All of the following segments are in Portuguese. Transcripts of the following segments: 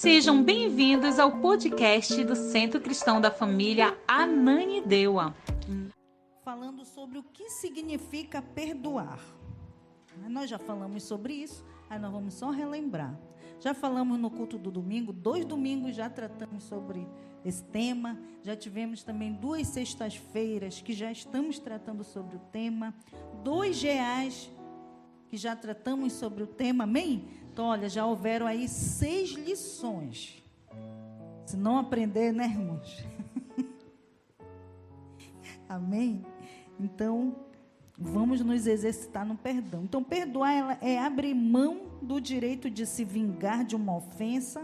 Sejam bem-vindos ao podcast do Centro Cristão da Família Ananindeua. Falando sobre o que significa perdoar. Nós já falamos sobre isso, aí nós vamos só relembrar. Já falamos no culto do domingo, 2 domingos já tratamos sobre esse tema. Já tivemos também 2 sextas-feiras que já estamos tratando sobre o tema. 2 GAs que já tratamos sobre o tema, amém? Então, olha, já houveram aí 6 lições. Se não aprender, né, irmãos? Amém? Então, vamos nos exercitar no perdão. Então, perdoar é abrir mão do direito de se vingar de uma ofensa,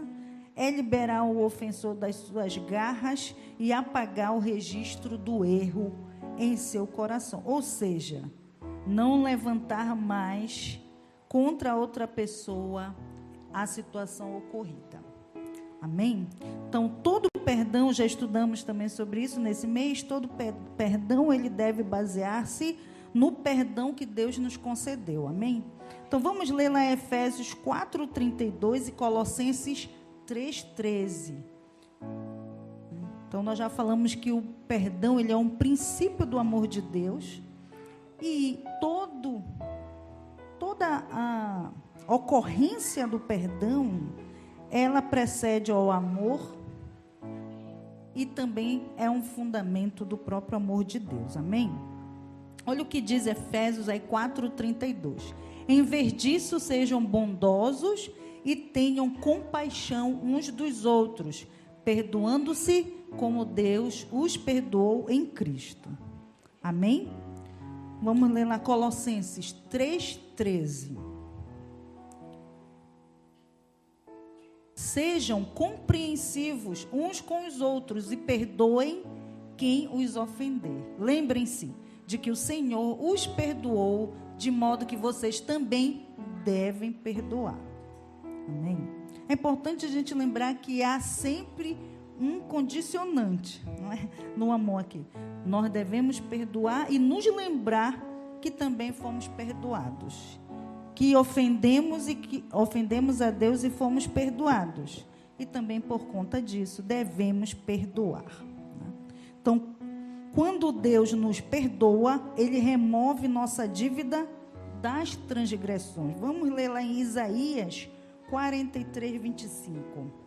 é liberar o ofensor das suas garras e apagar o registro do erro em seu coração. Ou seja, não levantar mais contra outra pessoa a situação ocorrida. Amém? Então, todo perdão, já estudamos também sobre isso nesse mês, todo perdão ele deve basear-se no perdão que Deus nos concedeu. Amém? Então, vamos ler lá Efésios 4:32 e Colossenses 3:13. Então, nós já falamos que o perdão ele é um princípio do amor de Deus e toda a ocorrência do perdão, ela precede ao amor e também é um fundamento do próprio amor de Deus. Amém? Olha o que diz Efésios 4:32. Em vez disso, sejam bondosos e tenham compaixão uns dos outros, perdoando-se como Deus os perdoou em Cristo. Amém? Vamos ler lá Colossenses 3:13. Sejam compreensivos uns com os outros e perdoem quem os ofender. Lembrem-se de que o Senhor os perdoou, de modo que vocês também devem perdoar. Amém? É importante a gente lembrar que há sempre um condicionante, não é? No amor aqui. Nós devemos perdoar e nos lembrar que também fomos perdoados. Que ofendemos a Deus e fomos perdoados. E também por conta disso devemos perdoar. Então, quando Deus nos perdoa, Ele remove nossa dívida das transgressões. Vamos ler lá em Isaías 43:25.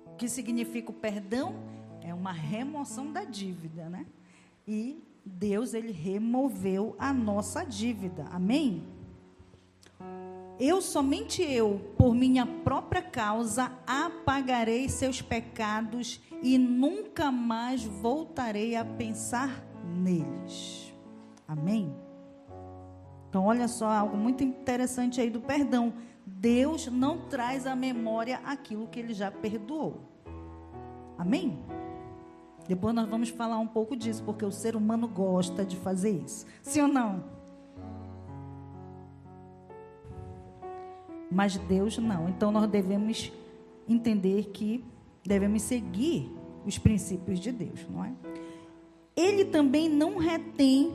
O que significa o perdão? É uma remoção da dívida, né? E Deus, Ele removeu a nossa dívida. Amém? Somente eu, por minha própria causa, apagarei seus pecados e nunca mais voltarei a pensar neles. Amém? Então, olha só, algo muito interessante aí do perdão. Deus não traz à memória aquilo que Ele já perdoou. Amém? Depois nós vamos falar um pouco disso, porque o ser humano gosta de fazer isso. Sim ou não? Mas Deus não. Então nós devemos entender que devemos seguir os princípios de Deus, não é? Ele também não retém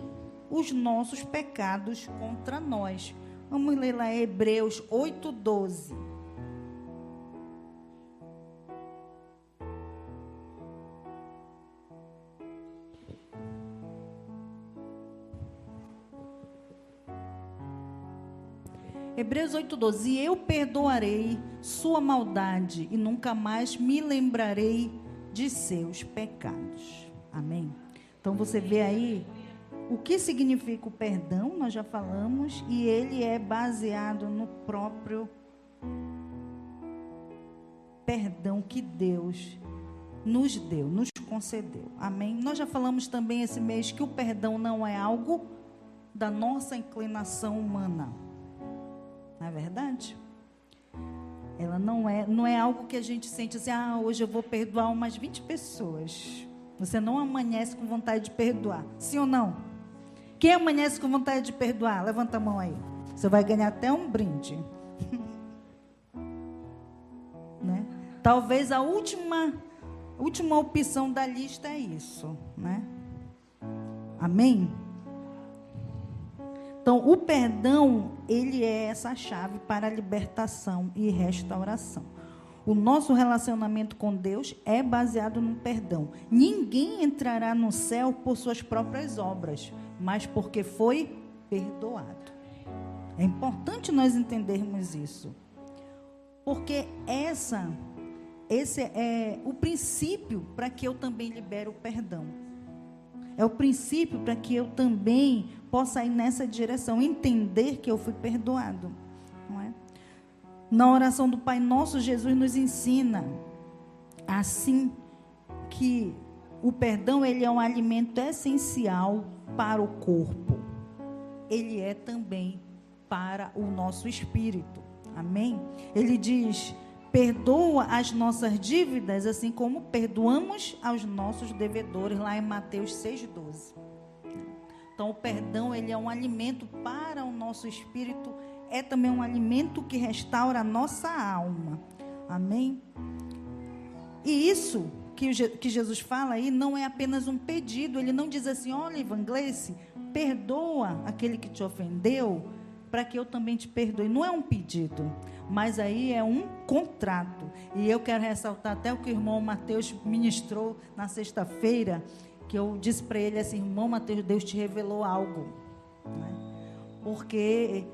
os nossos pecados contra nós. Vamos ler lá Hebreus 8:12. Hebreus 8:12. E eu perdoarei sua maldade e nunca mais me lembrarei de seus pecados. Amém? Então você vê aí o que significa o perdão, nós já falamos, e ele é baseado no próprio perdão que Deus nos deu, nos concedeu. Amém? Nós já falamos também esse mês que o perdão não é algo da nossa inclinação humana. Não é verdade? Ela não é algo que a gente sente assim, hoje eu vou perdoar umas 20 pessoas. Você não amanhece com vontade de perdoar. Sim ou não? Quem amanhece com vontade de perdoar? Levanta a mão aí. Você vai ganhar até um brinde. Né? Talvez a última opção da lista é isso, né? Amém? Então, o perdão, ele é essa chave para a libertação e restauração. O nosso relacionamento com Deus é baseado no perdão. Ninguém entrará no céu por suas próprias obras, mas porque foi perdoado. É importante nós entendermos isso. Porque esse é o princípio para que eu também libere o perdão. É o princípio para que eu também possa ir nessa direção, entender que eu fui perdoado. Não é? Na oração do Pai Nosso, Jesus nos ensina assim que o perdão ele é um alimento essencial para o corpo. Ele é também para o nosso espírito. Amém? Ele diz: perdoa as nossas dívidas, assim como perdoamos aos nossos devedores, lá em Mateus 6,12. Então, o perdão, ele é um alimento para o nosso espírito, é também um alimento que restaura a nossa alma. Amém? E isso que Jesus fala aí não é apenas um pedido, ele não diz assim: olha, Ivangleice, perdoa aquele que te ofendeu, para que eu também te perdoe. Não é um pedido, mas aí é um contrato. E eu quero ressaltar até o que o irmão Mateus ministrou na sexta-feira, que eu disse para ele assim: irmão Mateus, Deus te revelou algo. Né? Porque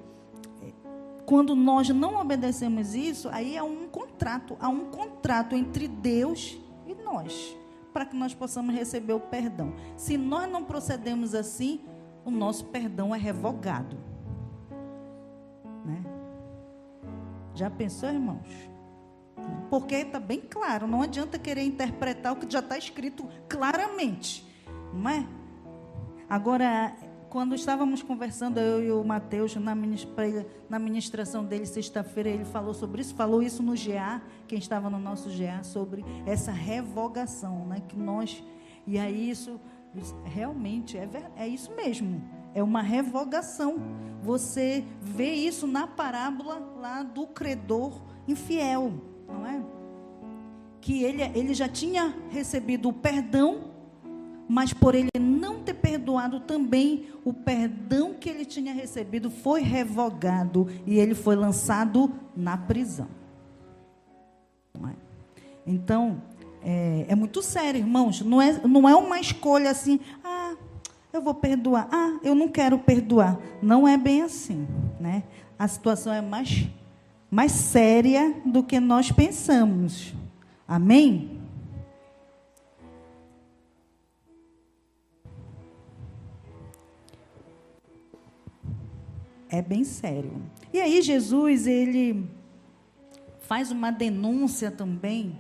quando nós não obedecemos isso, aí há um contrato entre Deus e nós, para que nós possamos receber o perdão. Se nós não procedemos assim, o nosso perdão é revogado. Né? Já pensou, irmãos? Porque está bem claro, não adianta querer interpretar o que já está escrito claramente, não é? Agora, quando estávamos conversando, eu e o Mateus, na ministração dele sexta-feira, ele falou sobre isso, falou isso no GA, quem estava no nosso GA, sobre essa revogação, né? Que nós, e aí isso realmente é isso mesmo. É uma revogação. Você vê isso na parábola lá do credor infiel, não é? Que ele já tinha recebido o perdão, mas por ele não ter perdoado também, o perdão que ele tinha recebido foi revogado e ele foi lançado na prisão. Não é? Então, é muito sério, irmãos. Não é uma escolha assim: eu vou perdoar, eu não quero perdoar. Não é bem assim, né? A situação é mais séria do que nós pensamos. Amém? É bem sério. E aí Jesus, ele faz uma denúncia também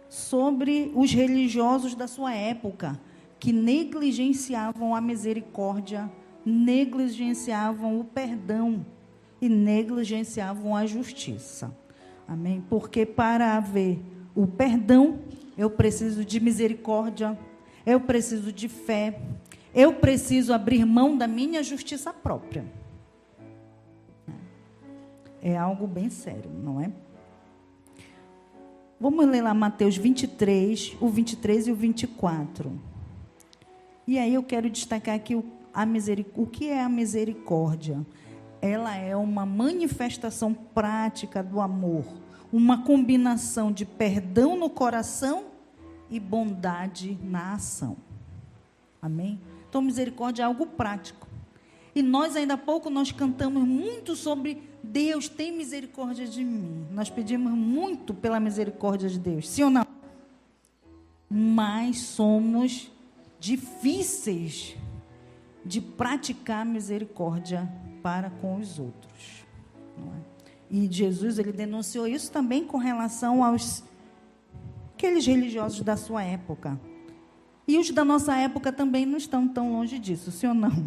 sobre os religiosos da sua época, que negligenciavam a misericórdia, negligenciavam o perdão e negligenciavam a justiça. Amém? Porque para haver o perdão, eu preciso de misericórdia, eu preciso de fé, eu preciso abrir mão da minha justiça própria. É algo bem sério, não é? Vamos ler lá Mateus 23, o 23 e o 24. E aí eu quero destacar aqui o que é a misericórdia. Ela é uma manifestação prática do amor, uma combinação de perdão no coração e bondade na ação. Amém? Então, misericórdia é algo prático. E nós, ainda há pouco, nós cantamos muito sobre Deus tem misericórdia de mim. Nós pedimos muito pela misericórdia de Deus, sim ou não? Mas somos difíceis de praticar misericórdia para com os outros. Não é? E Jesus, ele denunciou isso também com relação aqueles religiosos da sua época. E os da nossa época também não estão tão longe disso, sim ou não?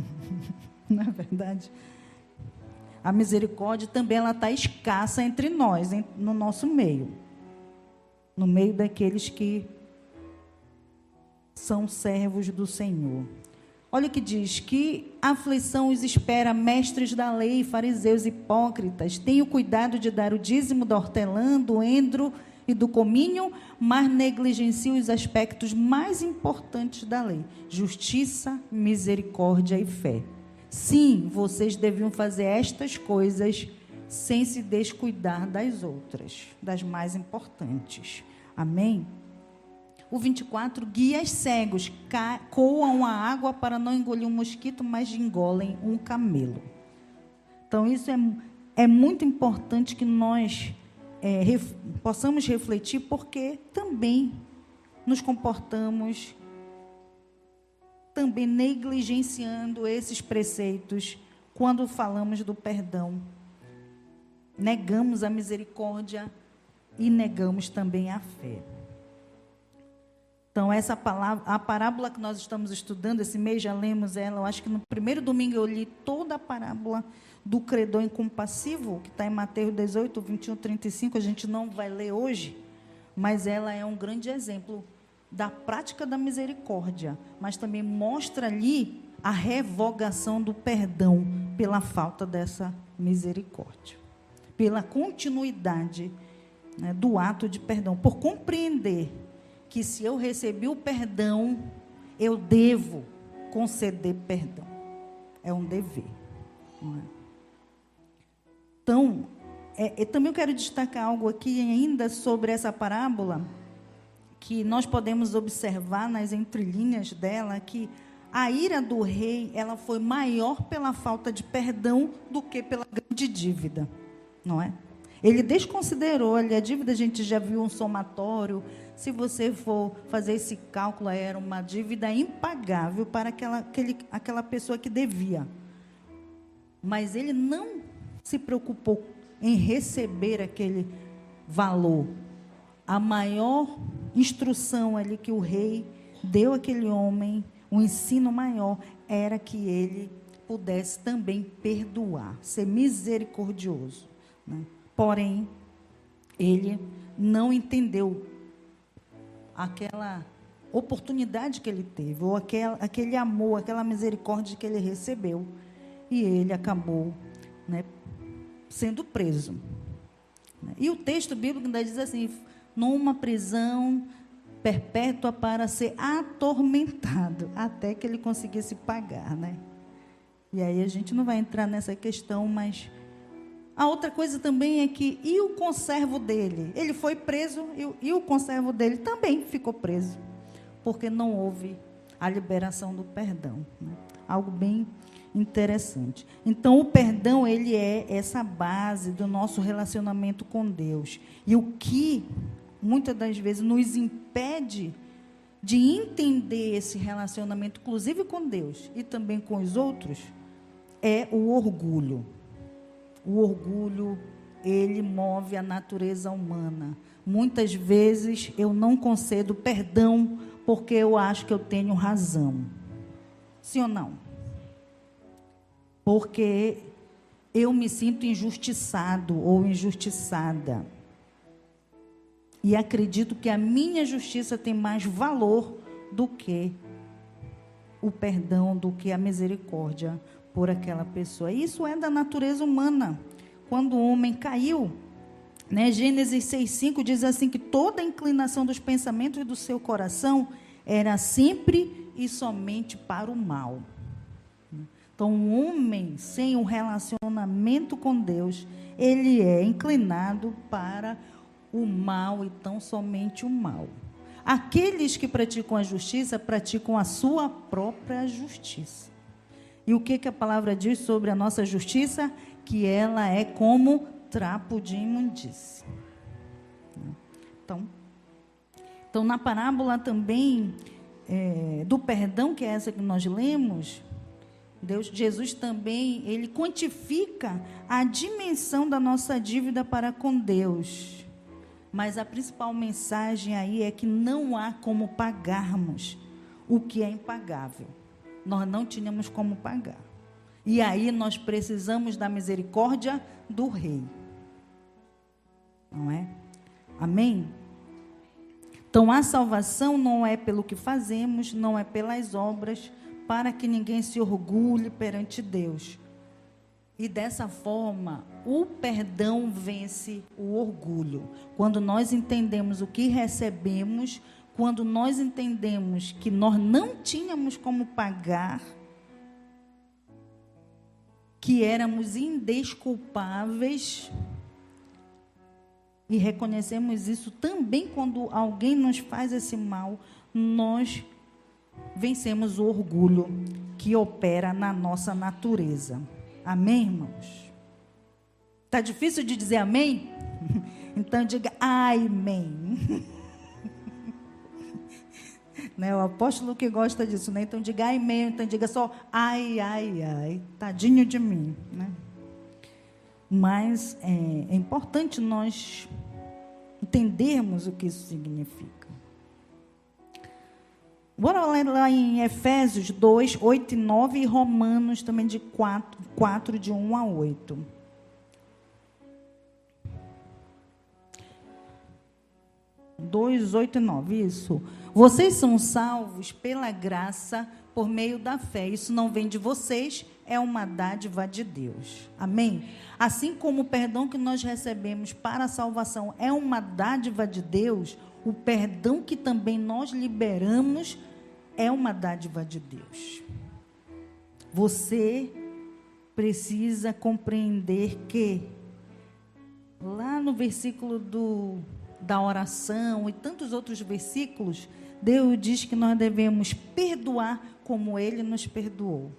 Não é verdade? A misericórdia também está escassa entre nós, no nosso meio. No meio daqueles que são servos do Senhor. Olha o que diz: que aflição os espera, mestres da lei, fariseus hipócritas. Tenham cuidado de dar o dízimo da hortelã, do endro e do cominho, mas negligenciam os aspectos mais importantes da lei: justiça, misericórdia e fé. Sim, vocês deviam fazer estas coisas sem se descuidar das outras, das mais importantes. Amém? O 24, guias cegos coam a água para não engolir um mosquito, mas engolem um camelo. Então, isso é muito importante que nós possamos refletir, porque também nos comportamos também negligenciando esses preceitos quando falamos do perdão. Negamos a misericórdia e negamos também a fé. Então, essa palavra, a parábola que nós estamos estudando, esse mês já lemos ela, eu acho que no primeiro domingo eu li toda a parábola do credor incompassivo, que está em Mateus 18, 21, 35, a gente não vai ler hoje, mas ela é um grande exemplo da prática da misericórdia, mas também mostra ali a revogação do perdão pela falta dessa misericórdia, pela continuidade, né, do ato de perdão, por compreender que se eu recebi o perdão, eu devo conceder perdão. É um dever. Não é? Então, também eu quero destacar algo aqui ainda sobre essa parábola, que nós podemos observar nas entrelinhas dela, que a ira do rei, ela foi maior pela falta de perdão do que pela grande dívida, não é? Ele desconsiderou ali a dívida, a gente já viu um somatório, se você for fazer esse cálculo, era uma dívida impagável para aquela pessoa que devia. Mas ele não se preocupou em receber aquele valor. A maior instrução ali que o rei deu àquele homem, o ensino maior, era que ele pudesse também perdoar, ser misericordioso, né? Porém, ele não entendeu aquela oportunidade que ele teve, ou aquele amor, aquela misericórdia que ele recebeu, e ele acabou, né, sendo preso. E o texto bíblico ainda diz assim, numa prisão perpétua para ser atormentado, até que ele conseguisse pagar, né? E aí a gente não vai entrar nessa questão, mas a outra coisa também é que, e o conservo dele? Ele foi preso e o conservo dele também ficou preso, porque não houve a liberação do perdão, né? Algo bem interessante. Então, o perdão, ele é essa base do nosso relacionamento com Deus. E o que, muitas das vezes, nos impede de entender esse relacionamento, inclusive com Deus e também com os outros, é o orgulho. O orgulho, ele move a natureza humana. Muitas vezes eu não concedo perdão porque eu acho que eu tenho razão. Sim ou não? Porque eu me sinto injustiçado ou injustiçada. E acredito que a minha justiça tem mais valor do que o perdão, do que a misericórdia por aquela pessoa. Isso é da natureza humana. Quando o homem caiu, né, Gênesis 6,5 diz assim, que toda a inclinação dos pensamentos do seu coração era sempre e somente para o mal. Então, um homem sem um relacionamento com Deus, ele é inclinado para o mal e tão somente o mal. Aqueles que praticam a justiça, praticam a sua própria justiça. E o que a palavra diz sobre a nossa justiça? Que ela é como trapo de imundície. Então na parábola também do perdão, que é essa que nós lemos, Jesus também, ele quantifica a dimensão da nossa dívida para com Deus. Mas a principal mensagem aí é que não há como pagarmos o que é impagável. Nós não tínhamos como pagar. E aí nós precisamos da misericórdia do Rei. Não é? Amém? Então a salvação não é pelo que fazemos, não é pelas obras, para que ninguém se orgulhe perante Deus. E dessa forma, o perdão vence o orgulho. Quando nós entendemos o que recebemos, quando nós entendemos que nós não tínhamos como pagar, que éramos indesculpáveis, e reconhecemos isso também quando alguém nos faz esse mal, nós vencemos o orgulho que opera na nossa natureza. Amém, irmãos? Está difícil de dizer amém? Então diga amém. Né? O apóstolo que gosta disso, né? Então diga amém, então diga só ai, ai, ai, tadinho de mim, né? Mas é importante nós entendermos o que isso significa. Bora ler lá em Efésios 2, 8 e 9 e Romanos também de 4 de 1 a 8. Dois, 8 e 9, isso. Vocês são salvos pela graça por meio da fé. Isso não vem de vocês, é uma dádiva de Deus. Amém? Assim como o perdão que nós recebemos para a salvação é uma dádiva de Deus, o perdão que também nós liberamos é uma dádiva de Deus. Você precisa compreender que lá no versículo da oração e tantos outros versículos, Deus diz que nós devemos perdoar como Ele nos perdoou.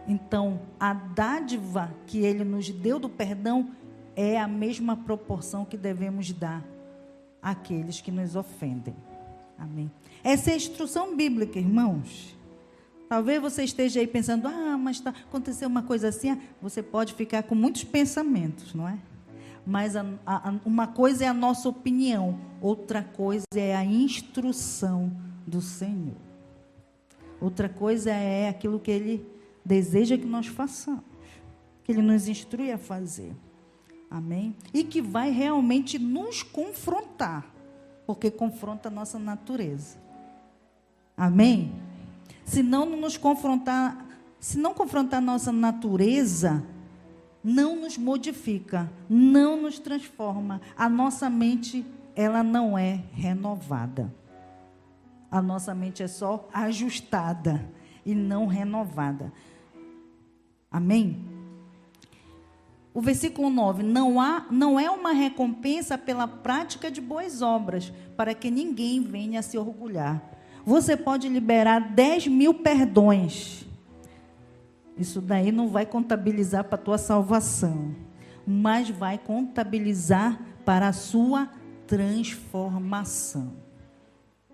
Então, a dádiva que Ele nos deu do perdão é a mesma proporção que devemos dar àqueles que nos ofendem. Amém? Essa é a instrução bíblica, irmãos. Talvez você esteja aí pensando, mas aconteceu uma coisa assim. Você pode ficar com muitos pensamentos, não é? Mas uma coisa é a nossa opinião, outra coisa é a instrução do Senhor. Outra coisa é aquilo que Ele deseja que nós façamos, que Ele nos instrui a fazer. Amém? E que vai realmente nos confrontar, porque confronta a nossa natureza. Amém? Se não confrontar a nossa natureza, não nos modifica, não nos transforma. A nossa mente, ela não é renovada. A nossa mente é só ajustada e não renovada. Amém? O versículo 9, não é uma recompensa pela prática de boas obras, para que ninguém venha a se orgulhar. Você pode liberar 10.000 perdões. Isso daí não vai contabilizar para a tua salvação, mas vai contabilizar para a sua transformação.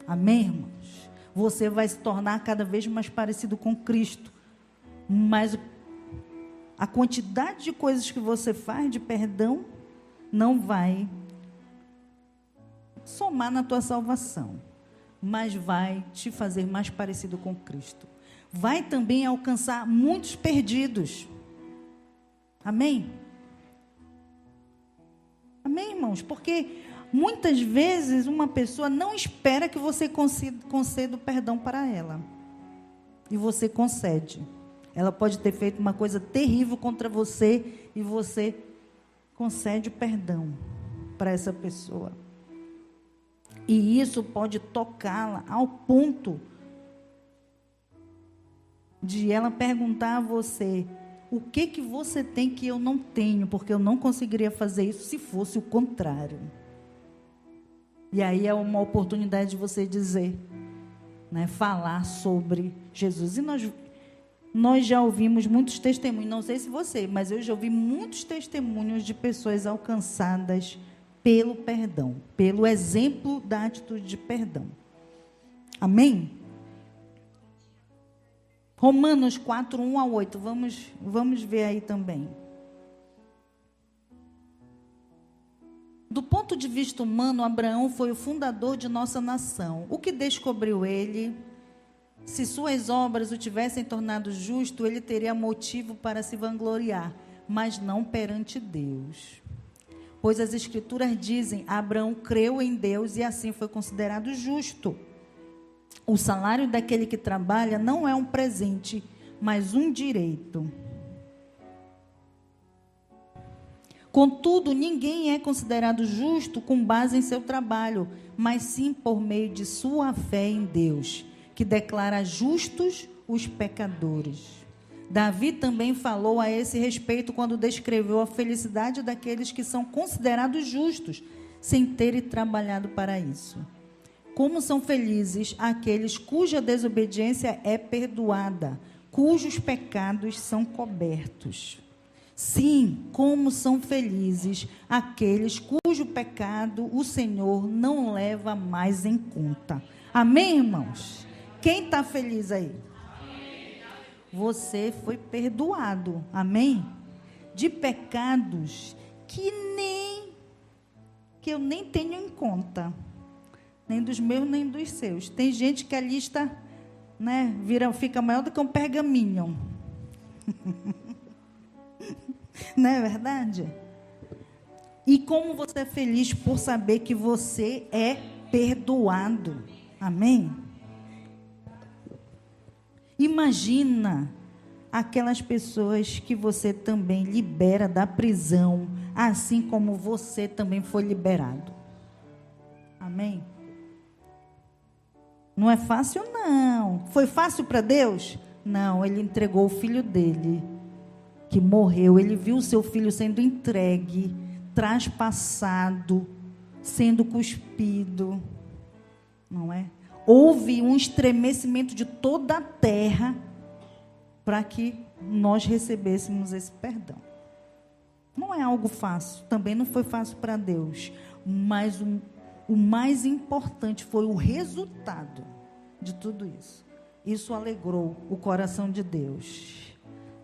Amém, irmãos? Você vai se tornar cada vez mais parecido com Cristo, mas a quantidade de coisas que você faz de perdão não vai somar na tua salvação, mas vai te fazer mais parecido com Cristo. Vai também alcançar muitos perdidos. Amém? Amém, irmãos? Porque muitas vezes uma pessoa não espera que você conceda o perdão para ela. E você concede. Ela pode ter feito uma coisa terrível contra você e você concede o perdão para essa pessoa. E isso pode tocá-la ao ponto de ela perguntar a você: o que você tem que eu não tenho? Porque eu não conseguiria fazer isso se fosse o contrário. E aí é uma oportunidade de você dizer, né, falar sobre Jesus. E nós já ouvimos muitos testemunhos, não sei se você, mas eu já ouvi muitos testemunhos de pessoas alcançadas pelo perdão, pelo exemplo da atitude de perdão. Amém? Romanos 4, 1 a 8, vamos ver aí também. Do ponto de vista humano, Abraão foi o fundador de nossa nação. O que descobriu ele? Se suas obras o tivessem tornado justo, ele teria motivo para se vangloriar, mas não perante Deus. Pois as Escrituras dizem, Abraão creu em Deus e assim foi considerado justo. O salário daquele que trabalha não é um presente, mas um direito. Contudo, ninguém é considerado justo com base em seu trabalho, mas sim por meio de sua fé em Deus, que declara justos os pecadores. Davi também falou a esse respeito quando descreveu a felicidade daqueles que são considerados justos, sem terem trabalhado para isso. Como são felizes aqueles cuja desobediência é perdoada, cujos pecados são cobertos. Sim, como são felizes aqueles cujo pecado o Senhor não leva mais em conta. Amém, irmãos? Quem está feliz aí? Você foi perdoado, amém? De pecados que eu nem tenho em conta, nem dos meus, nem dos seus. Tem gente que a lista, né, fica maior do que um pergaminho. Não é verdade? E como você é feliz por saber que você é perdoado, amém? Imagina aquelas pessoas que você também libera da prisão, assim como você também foi liberado. Amém? Não é fácil, não. Foi fácil para Deus? Não, Ele entregou o filho dele, que morreu. Ele viu o seu filho sendo entregue, traspassado, sendo cuspido. Não é? Houve um estremecimento de toda a terra para que nós recebêssemos esse perdão. Não é algo fácil, também não foi fácil para Deus, mas o mais importante foi o resultado de tudo isso. Isso alegrou o coração de Deus,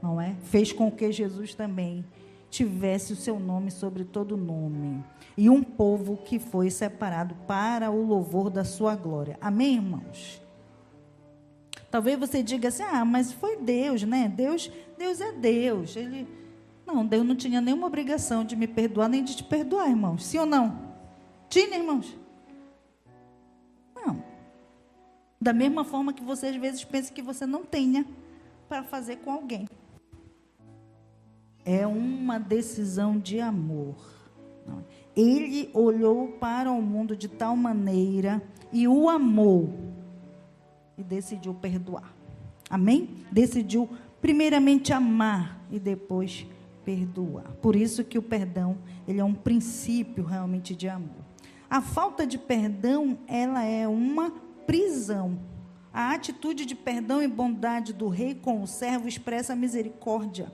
não é? Fez com que Jesus também tivesse o seu nome sobre todo nome, e um povo que foi separado para o louvor da sua glória. Amém, irmãos? Talvez você diga assim, mas foi Deus, né? Deus é Deus. Deus não tinha nenhuma obrigação de me perdoar, nem de te perdoar, irmãos. Sim ou não? Tinha, irmãos? Não. Da mesma forma que você às vezes pensa que você não tenha para fazer com alguém. É uma decisão de amor. Ele olhou para o mundo de tal maneira e o amou e decidiu perdoar. Amém? Decidiu primeiramente amar e depois perdoar. Por isso que o perdão, ele é um princípio realmente de amor. A falta de perdão, ela é uma prisão. A atitude de perdão e bondade do rei com o servo expressa a misericórdia.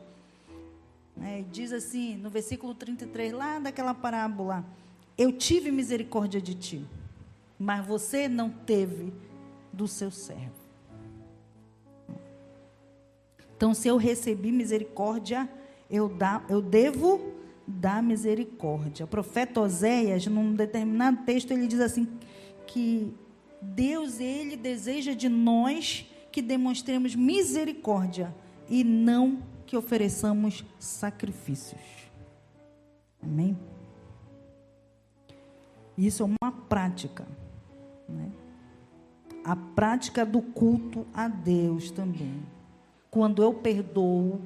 Diz assim, no versículo 33, lá daquela parábola: eu tive misericórdia de ti, mas você não teve do seu servo. Então, se eu recebi misericórdia, eu devo dar misericórdia. O profeta Oséias, num determinado texto, ele diz assim, que Deus, ele deseja de nós que demonstremos misericórdia e não que ofereçamos sacrifícios. Amém? Isso é uma prática, né? A prática do culto a Deus também. Quando eu perdoo,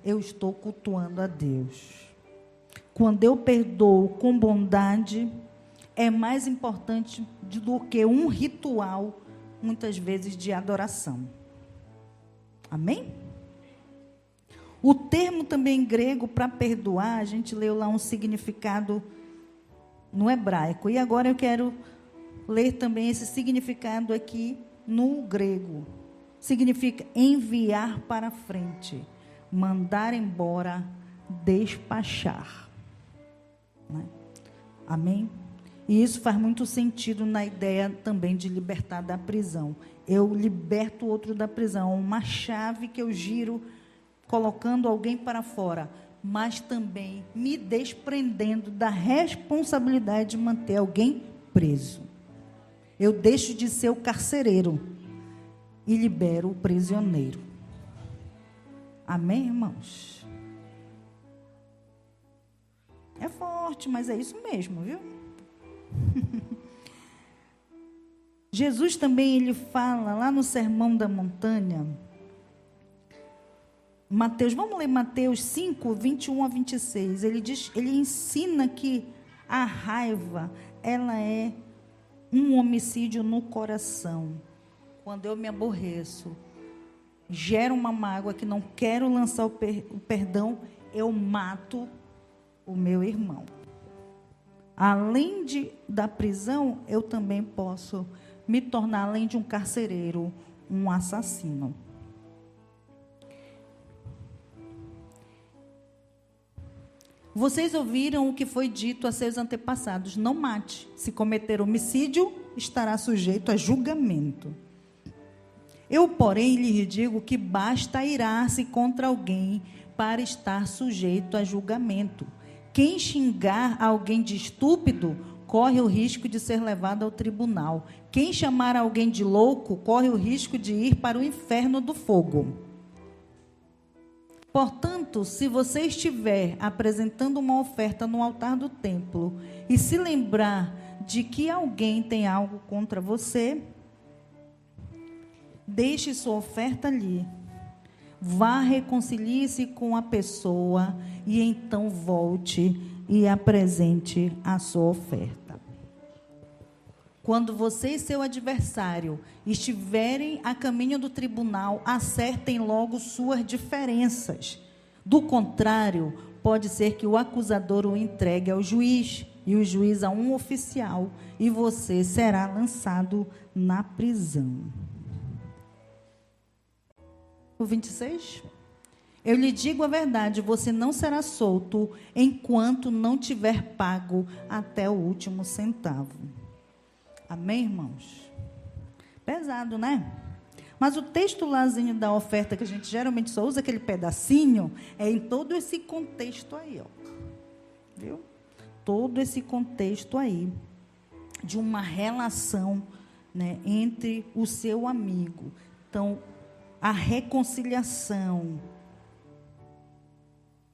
eu estou cultuando a Deus. Quando eu perdoo com bondade, é mais importante do que um ritual, muitas vezes, de adoração. Amém? O termo também grego para perdoar, a gente leu lá um significado no hebraico. E agora eu quero ler também esse significado aqui no grego. Significa enviar para frente, mandar embora, despachar. Né? Amém? E isso faz muito sentido na ideia também de libertar da prisão. Eu liberto o outro da prisão, uma chave que eu giro colocando alguém para fora, mas também me desprendendo da responsabilidade de manter alguém preso. Eu deixo de ser o carcereiro e libero o prisioneiro. Amém, irmãos? É forte, mas é isso mesmo, viu? Jesus também, ele fala lá no Sermão da Montanha, Mateus, vamos ler Mateus 5, 21 a 26. Ele ensina que a raiva, ela é um homicídio no coração. Quando eu me aborreço, gera uma mágoa, que não quero lançar o perdão, eu mato o meu irmão. Além da prisão, eu também posso me tornar, além de um carcereiro, um assassino. Vocês ouviram o que foi dito a seus antepassados: não mate. Se cometer homicídio, estará sujeito a julgamento. Eu, porém, lhes digo que basta irar-se contra alguém para estar sujeito a julgamento. Quem xingar alguém de estúpido, corre o risco de ser levado ao tribunal. Quem chamar alguém de louco, corre o risco de ir para o inferno do fogo. Portanto, se você estiver apresentando uma oferta no altar do templo e se lembrar de que alguém tem algo contra você, deixe sua oferta ali. Vá, reconcilie-se com a pessoa e então volte e apresente a sua oferta. Quando você e seu adversário estiverem a caminho do tribunal, acertem logo suas diferenças. Do contrário, pode ser que o acusador o entregue ao juiz e o juiz a um oficial, e você será lançado na prisão. O 26. Eu lhe digo a verdade, você não será solto enquanto não tiver pago até o último centavo. Amém, irmãos? Pesado, né? Mas o texto lázinho da oferta, que a gente geralmente só usa aquele pedacinho, é em todo esse contexto aí, ó. Viu? Todo esse contexto aí de uma relação, né, entre o seu amigo. Então, a reconciliação,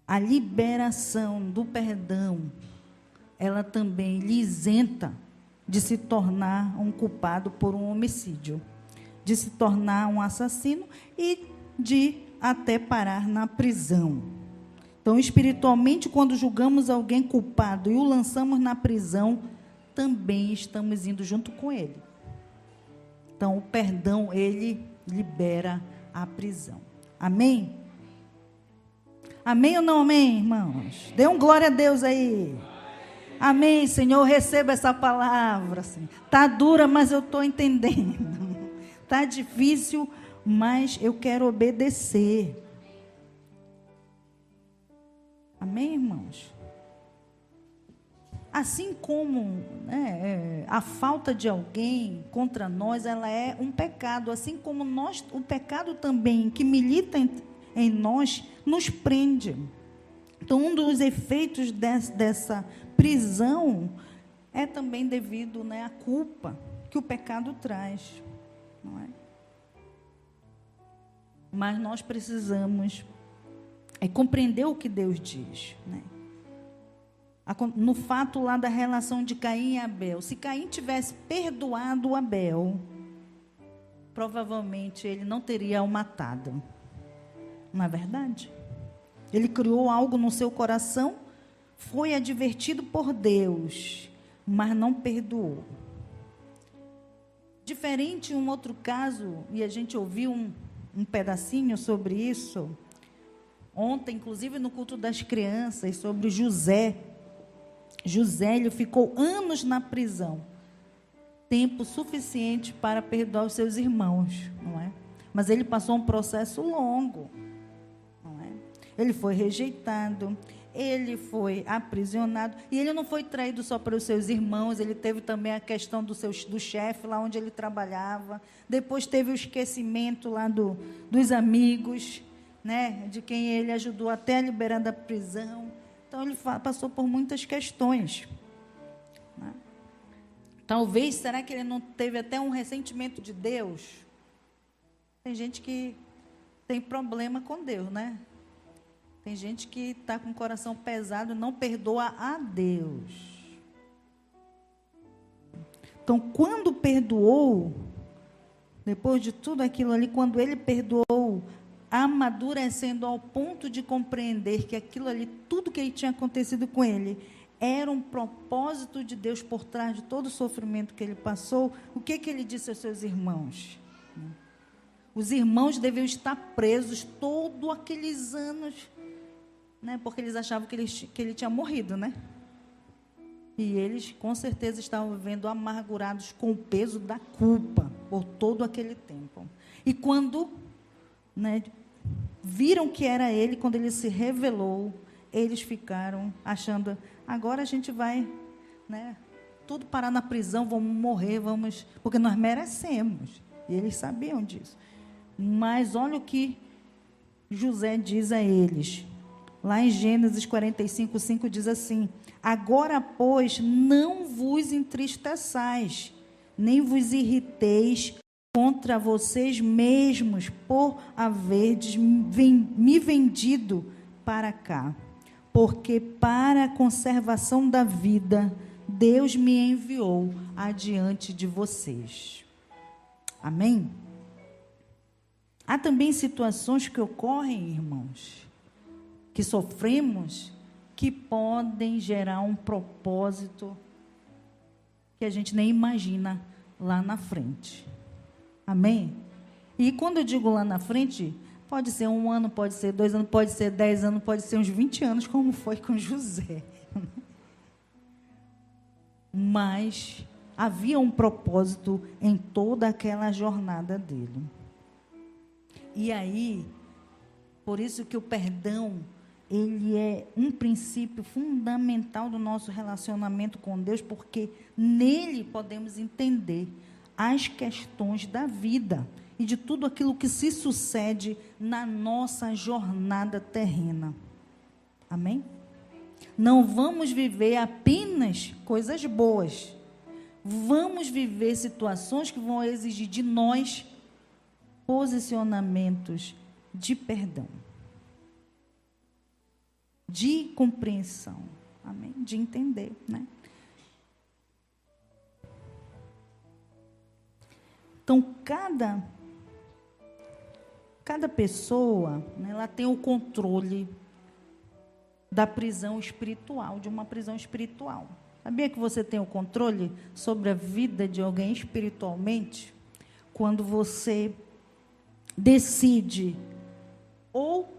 a liberação do perdão, ela também lhe isenta de se tornar um culpado por um homicídio, de se tornar um assassino e de até parar na prisão. Então, espiritualmente, quando julgamos alguém culpado e o lançamos na prisão, também estamos indo junto com ele. Então, o perdão, ele libera a prisão. Amém? Amém ou não amém, irmãos? Dê um glória a Deus aí. Amém, Senhor, receba essa palavra. Está dura, mas eu estou entendendo. Está difícil, mas eu quero obedecer. Amém, irmãos? Assim como a falta de alguém contra nós, ela é um pecado. Assim como o pecado também que milita em nós, nos prende. Então, um dos efeitos dessa prisão é também devido, à culpa que o pecado traz, não é? Mas nós precisamos compreender o que Deus diz, né? No fato lá da relação de Caim e Abel, se Caim tivesse perdoado Abel, provavelmente ele não teria o matado. Não é verdade? Ele criou algo no seu coração, foi advertido por Deus, mas não perdoou. Diferente um outro caso, e a gente ouviu um pedacinho sobre isso, ontem, inclusive no culto das crianças, sobre José. José, ele ficou anos na prisão, tempo suficiente para perdoar os seus irmãos, não é? Mas ele passou um processo longo, não é? Ele foi rejeitado, ele foi aprisionado, e ele não foi traído só pelos seus irmãos, ele teve também a questão do chefe, lá onde ele trabalhava, depois teve o esquecimento lá dos amigos, né, de quem ele ajudou até a liberar da prisão. Então, ele passou por muitas questões, né? Talvez, será que ele não teve até um ressentimento de Deus? Tem gente que tem problema com Deus, né? Tem gente que está com o coração pesado e não perdoa a Deus. Então, quando perdoou, depois de tudo aquilo ali, quando ele perdoou, amadurecendo ao ponto de compreender que aquilo ali, tudo que tinha acontecido com ele, era um propósito de Deus por trás de todo o sofrimento que ele passou, o que ele disse aos seus irmãos? Os irmãos deviam estar presos todos aqueles anos, né? Porque eles achavam que ele tinha morrido, né? E eles, com certeza, estavam vivendo amargurados com o peso da culpa por todo aquele tempo. E quando, né, viram que era ele, quando ele se revelou, eles ficaram achando, agora a gente vai, né, tudo parar na prisão, vamos morrer, porque nós merecemos. E eles sabiam disso. Mas olha o que José diz a eles. Lá em Gênesis 45, 5 diz assim: agora, pois, não vos entristeçais, nem vos irriteis contra vocês mesmos, por haverdes me vendido para cá. Porque para a conservação da vida, Deus me enviou adiante de vocês. Amém? Há também situações que ocorrem, irmãos, que sofremos, que podem gerar um propósito que a gente nem imagina lá na frente. Amém? E quando eu digo lá na frente, pode ser 1 ano, pode ser 2 anos, pode ser 10 anos, pode ser uns 20 anos, como foi com José. Mas havia um propósito em toda aquela jornada dele. E aí, por isso que o perdão, ele é um princípio fundamental do nosso relacionamento com Deus, porque nele podemos entender as questões da vida e de tudo aquilo que se sucede na nossa jornada terrena. Amém? Não vamos viver apenas coisas boas. Vamos viver situações que vão exigir de nós posicionamentos de perdão, de compreensão, amém? De entender, né? Então, cada pessoa, né, ela tem o controle da prisão espiritual, de uma prisão espiritual. Sabia que você tem o controle sobre a vida de alguém espiritualmente? Quando você decide ou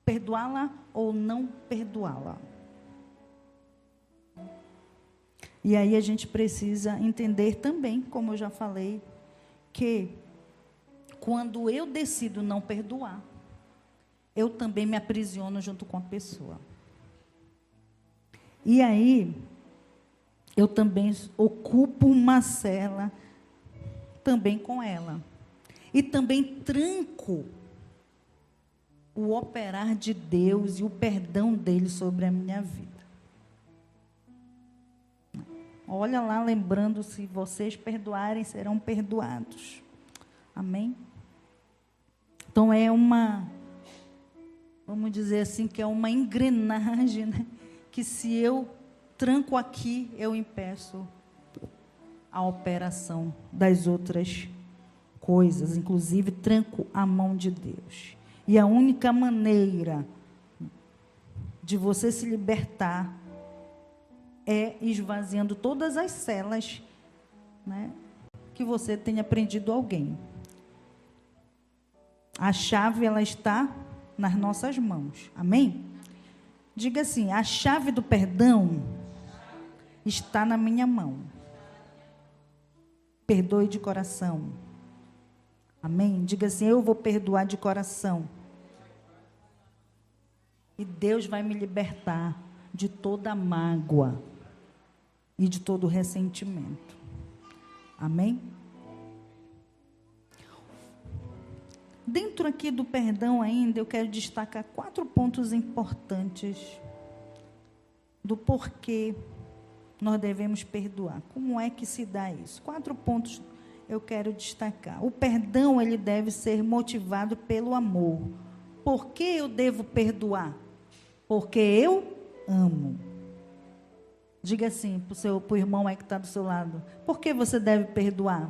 perdoá-la ou não perdoá-la. E aí a gente precisa entender também, como eu já falei, que quando eu decido não perdoar, eu também me aprisiono junto com a pessoa. E aí, eu também ocupo uma cela também com ela. E também tranco o operar de Deus e o perdão dele sobre a minha vida. Olha lá, lembrando, se vocês perdoarem, serão perdoados. Amém? Então, vamos dizer assim, que é uma engrenagem, né? Que se eu tranco aqui, eu impeço a operação das outras coisas, inclusive tranco a mão de Deus. E a única maneira de você se libertar é esvaziando todas as celas, né, que você tenha prendido alguém. A chave, ela está nas nossas mãos. Amém? Diga assim: a chave do perdão está na minha mão. Perdoe de coração. Amém? Diga assim: eu vou perdoar de coração. E Deus vai me libertar de toda mágoa e de todo ressentimento. Amém? Dentro aqui do perdão ainda, eu quero destacar 4 pontos importantes do porquê nós devemos perdoar. Como é que se dá isso? 4 pontos eu quero destacar. O perdão, ele deve ser motivado pelo amor. Por que eu devo perdoar? Porque eu amo. Diga assim para o irmão aí que está do seu lado: por que você deve perdoar?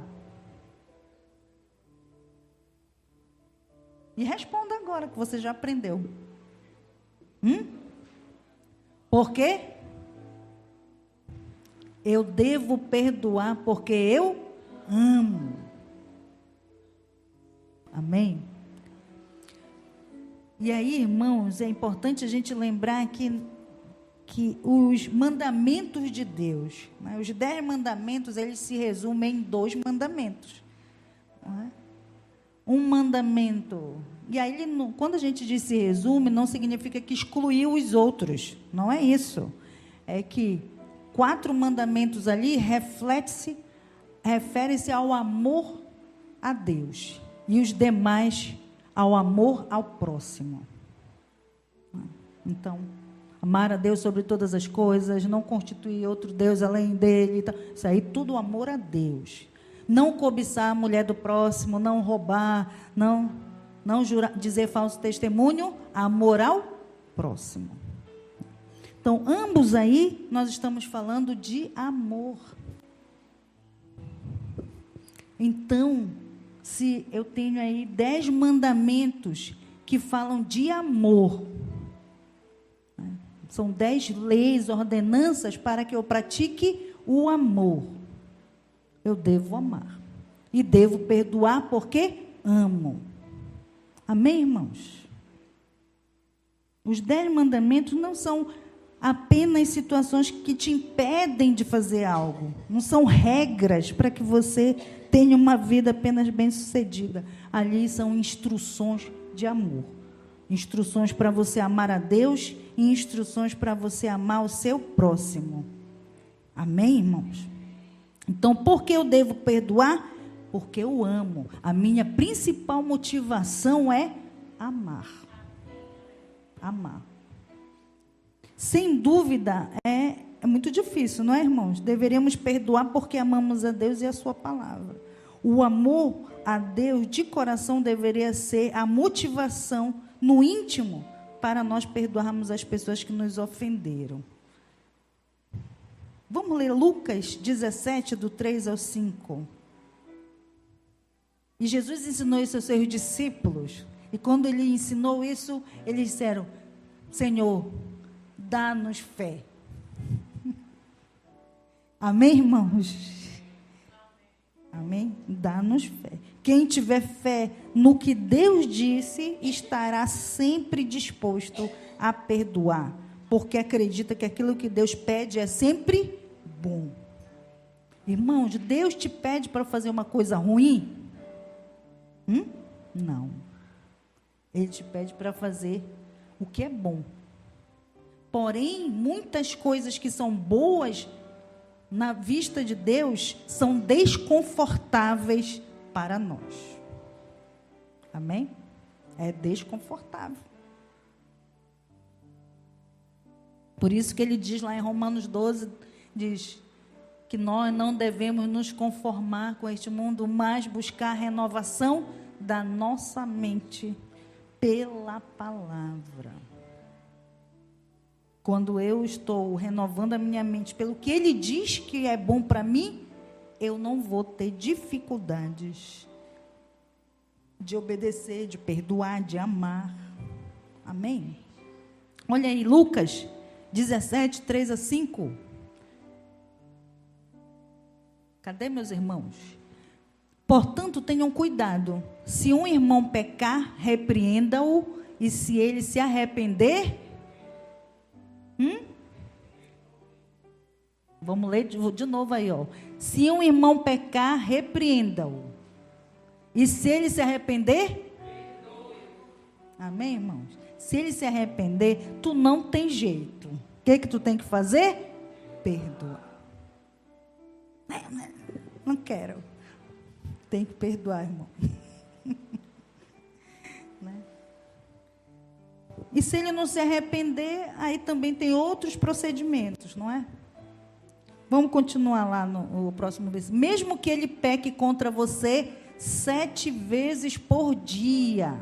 E responda agora, que você já aprendeu. Por quê? Eu devo perdoar porque eu amo. Amém? E aí, irmãos, é importante a gente lembrar que os mandamentos de Deus, né, os 10 mandamentos, eles se resumem em 2 mandamentos. Não é? Um mandamento. E aí, quando a gente diz se resume, não significa que excluiu os outros. Não é isso. É que 4 mandamentos ali refere-se ao amor a Deus. E os demais ao amor ao próximo. Então, amar a Deus sobre todas as coisas, não constituir outro Deus além dele. Isso aí tudo amor a Deus. Não cobiçar a mulher do próximo, não roubar, não jurar, dizer falso testemunho, amor ao próximo. Então, ambos aí, nós estamos falando de amor. Então, se eu tenho aí 10 mandamentos que falam de amor, né? São 10 leis, ordenanças para que eu pratique o amor. Eu devo amar. E devo perdoar porque amo. Amém, irmãos? Os 10 mandamentos não são apenas situações que te impedem de fazer algo. Não são regras para que você tenha uma vida apenas bem-sucedida. Ali são instruções de amor. Instruções para você amar a Deus e instruções para você amar o seu próximo. Amém, irmãos? Então, por que eu devo perdoar? Porque eu amo. A minha principal motivação é amar. Amar. Sem dúvida, é muito difícil, não é, irmãos? Deveríamos perdoar porque amamos a Deus e a sua palavra. O amor a Deus de coração deveria ser a motivação no íntimo para nós perdoarmos as pessoas que nos ofenderam. Vamos ler Lucas 17, do 3 ao 5. E Jesus ensinou isso aos seus discípulos. E quando ele ensinou isso, eles disseram: Senhor, dá-nos fé. Amém, irmãos? Amém? Dá-nos fé. Quem tiver fé no que Deus disse, estará sempre disposto a perdoar, porque acredita que aquilo que Deus pede é sempre bom. Irmãos, Deus te pede para fazer uma coisa ruim? Não. Ele te pede para fazer o que é bom. Porém, muitas coisas que são boas na vista de Deus são desconfortáveis para nós. Amém? É desconfortável. Por isso que ele diz lá em Romanos 12, diz que nós não devemos nos conformar com este mundo, mas buscar a renovação da nossa mente pela palavra. Quando eu estou renovando a minha mente pelo que ele diz que é bom para mim, eu não vou ter dificuldades de obedecer, de perdoar, de amar. Amém? Olha aí, Lucas 17, 3 a 5. Cadê, meus irmãos? Portanto, tenham cuidado. Se um irmão pecar, repreenda-o, e se ele se arrepender... Vamos ler de novo aí, ó. Se um irmão pecar, repreenda-o. E se ele se arrepender? Amém, irmãos? Se ele se arrepender, tu não tem jeito. O que tu tem que fazer? Perdoar. Não quero. Tem que perdoar, irmão. Né? E se ele não se arrepender, aí também tem outros procedimentos, não é? Vamos continuar lá no próximo versículo. Mesmo que ele peque contra você 7 vezes por dia,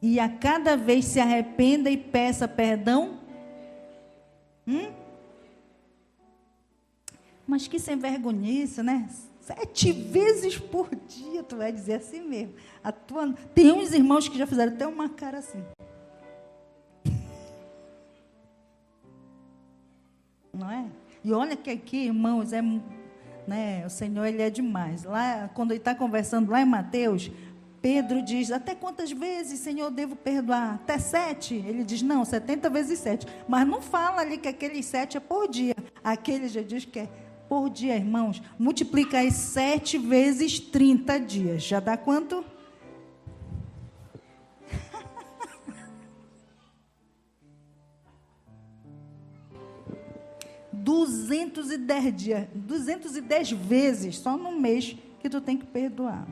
e a cada vez se arrependa e peça perdão. Mas que sem vergonhice, né? 7 vezes por dia, tu vai dizer assim mesmo. Tem uns irmãos que já fizeram até uma cara assim. Não é? E olha que aqui, irmãos, o Senhor, Ele é demais. Lá, quando Ele está conversando lá em Mateus, Pedro diz, até quantas vezes, Senhor, devo perdoar? Até 7? Ele diz, não, 70 vezes 7. Mas não fala ali que aqueles 7 é por dia. Aquele já diz que é por dia, irmãos. Multiplica aí 7 vezes 30 dias. Já dá quanto? $210 dias, 210 vezes, só no mês que tu tem que perdoar.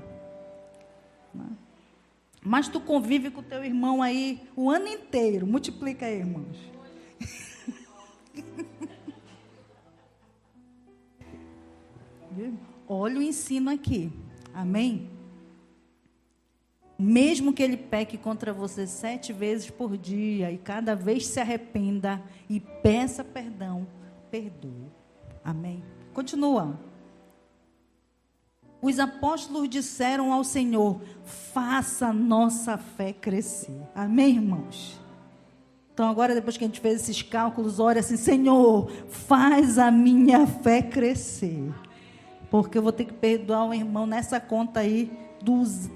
Mas tu convive com o teu irmão aí o ano inteiro. Multiplica aí, irmãos. Olha o ensino aqui. Amém? Mesmo que ele peque contra você 7 vezes por dia, e cada vez se arrependa e peça perdão, perdoe. Amém? Continua. Os apóstolos disseram ao Senhor, faça a nossa fé crescer. Amém, irmãos? Então agora, depois que a gente fez esses cálculos, ora assim, Senhor, faz a minha fé crescer. Porque eu vou ter que perdoar o irmão nessa conta aí,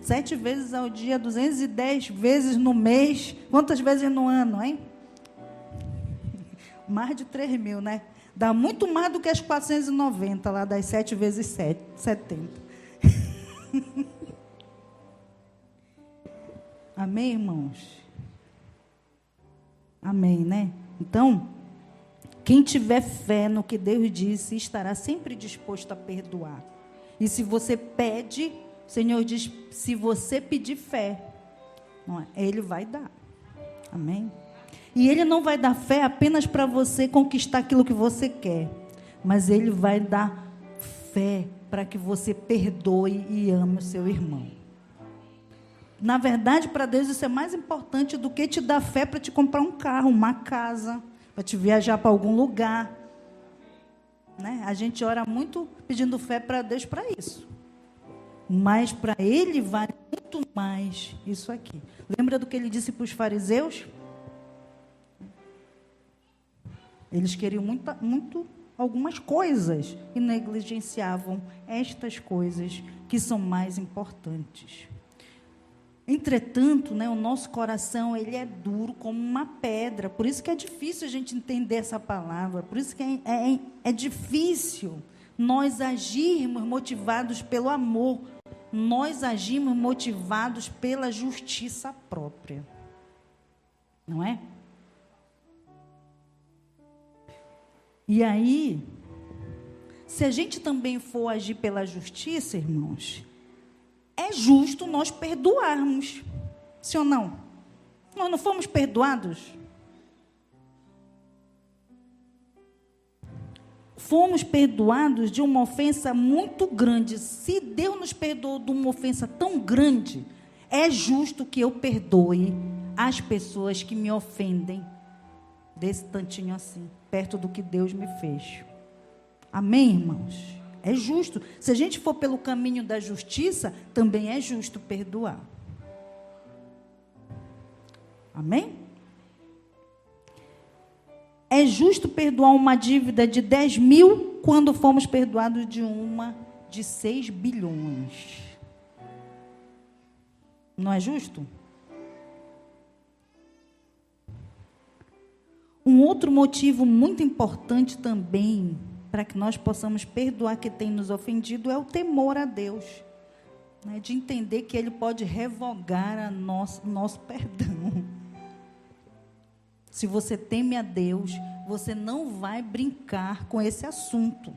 7 vezes ao dia, 210 vezes no mês. Quantas vezes no ano, hein? Mais de 3.000, né? Dá muito mais do que as 490 lá, das 7 vezes 7, 70. Amém, irmãos? Amém, né? Então, quem tiver fé no que Deus disse, estará sempre disposto a perdoar. E se você pede, o Senhor diz, se você pedir fé, não é? Ele vai dar. Amém? E Ele não vai dar fé apenas para você conquistar aquilo que você quer, mas Ele vai dar fé para que você perdoe e ame o seu irmão. Na verdade, para Deus isso é mais importante do que te dar fé para te comprar um carro, uma casa, para te viajar para algum lugar. Né? A gente ora muito pedindo fé para Deus para isso. Mas para Ele vale muito mais isso aqui. Lembra do que Ele disse para os fariseus? Eles queriam muito algumas coisas e negligenciavam estas coisas que são mais importantes. Entretanto, né, o nosso coração ele é duro como uma pedra, por isso que é difícil a gente entender essa palavra, por isso que é difícil nós agirmos motivados pelo amor, nós agimos motivados pela justiça própria, não é? E aí, se a gente também for agir pela justiça, irmãos, é justo nós perdoarmos. Sim ou não? Nós não fomos perdoados? Fomos perdoados de uma ofensa muito grande. Se Deus nos perdoou de uma ofensa tão grande, é justo que eu perdoe as pessoas que me ofendem desse tantinho assim, perto do que Deus me fez. Amém, irmãos? É justo. Se a gente for pelo caminho da justiça, também é justo perdoar. Amém? É justo perdoar uma dívida de 10 mil quando fomos perdoados de uma de 6 bilhões. Não é justo? Um outro motivo muito importante também para que nós possamos perdoar quem tem nos ofendido é o temor a Deus, né? De entender que Ele pode revogar nosso perdão. Se você teme a Deus, você não vai brincar com esse assunto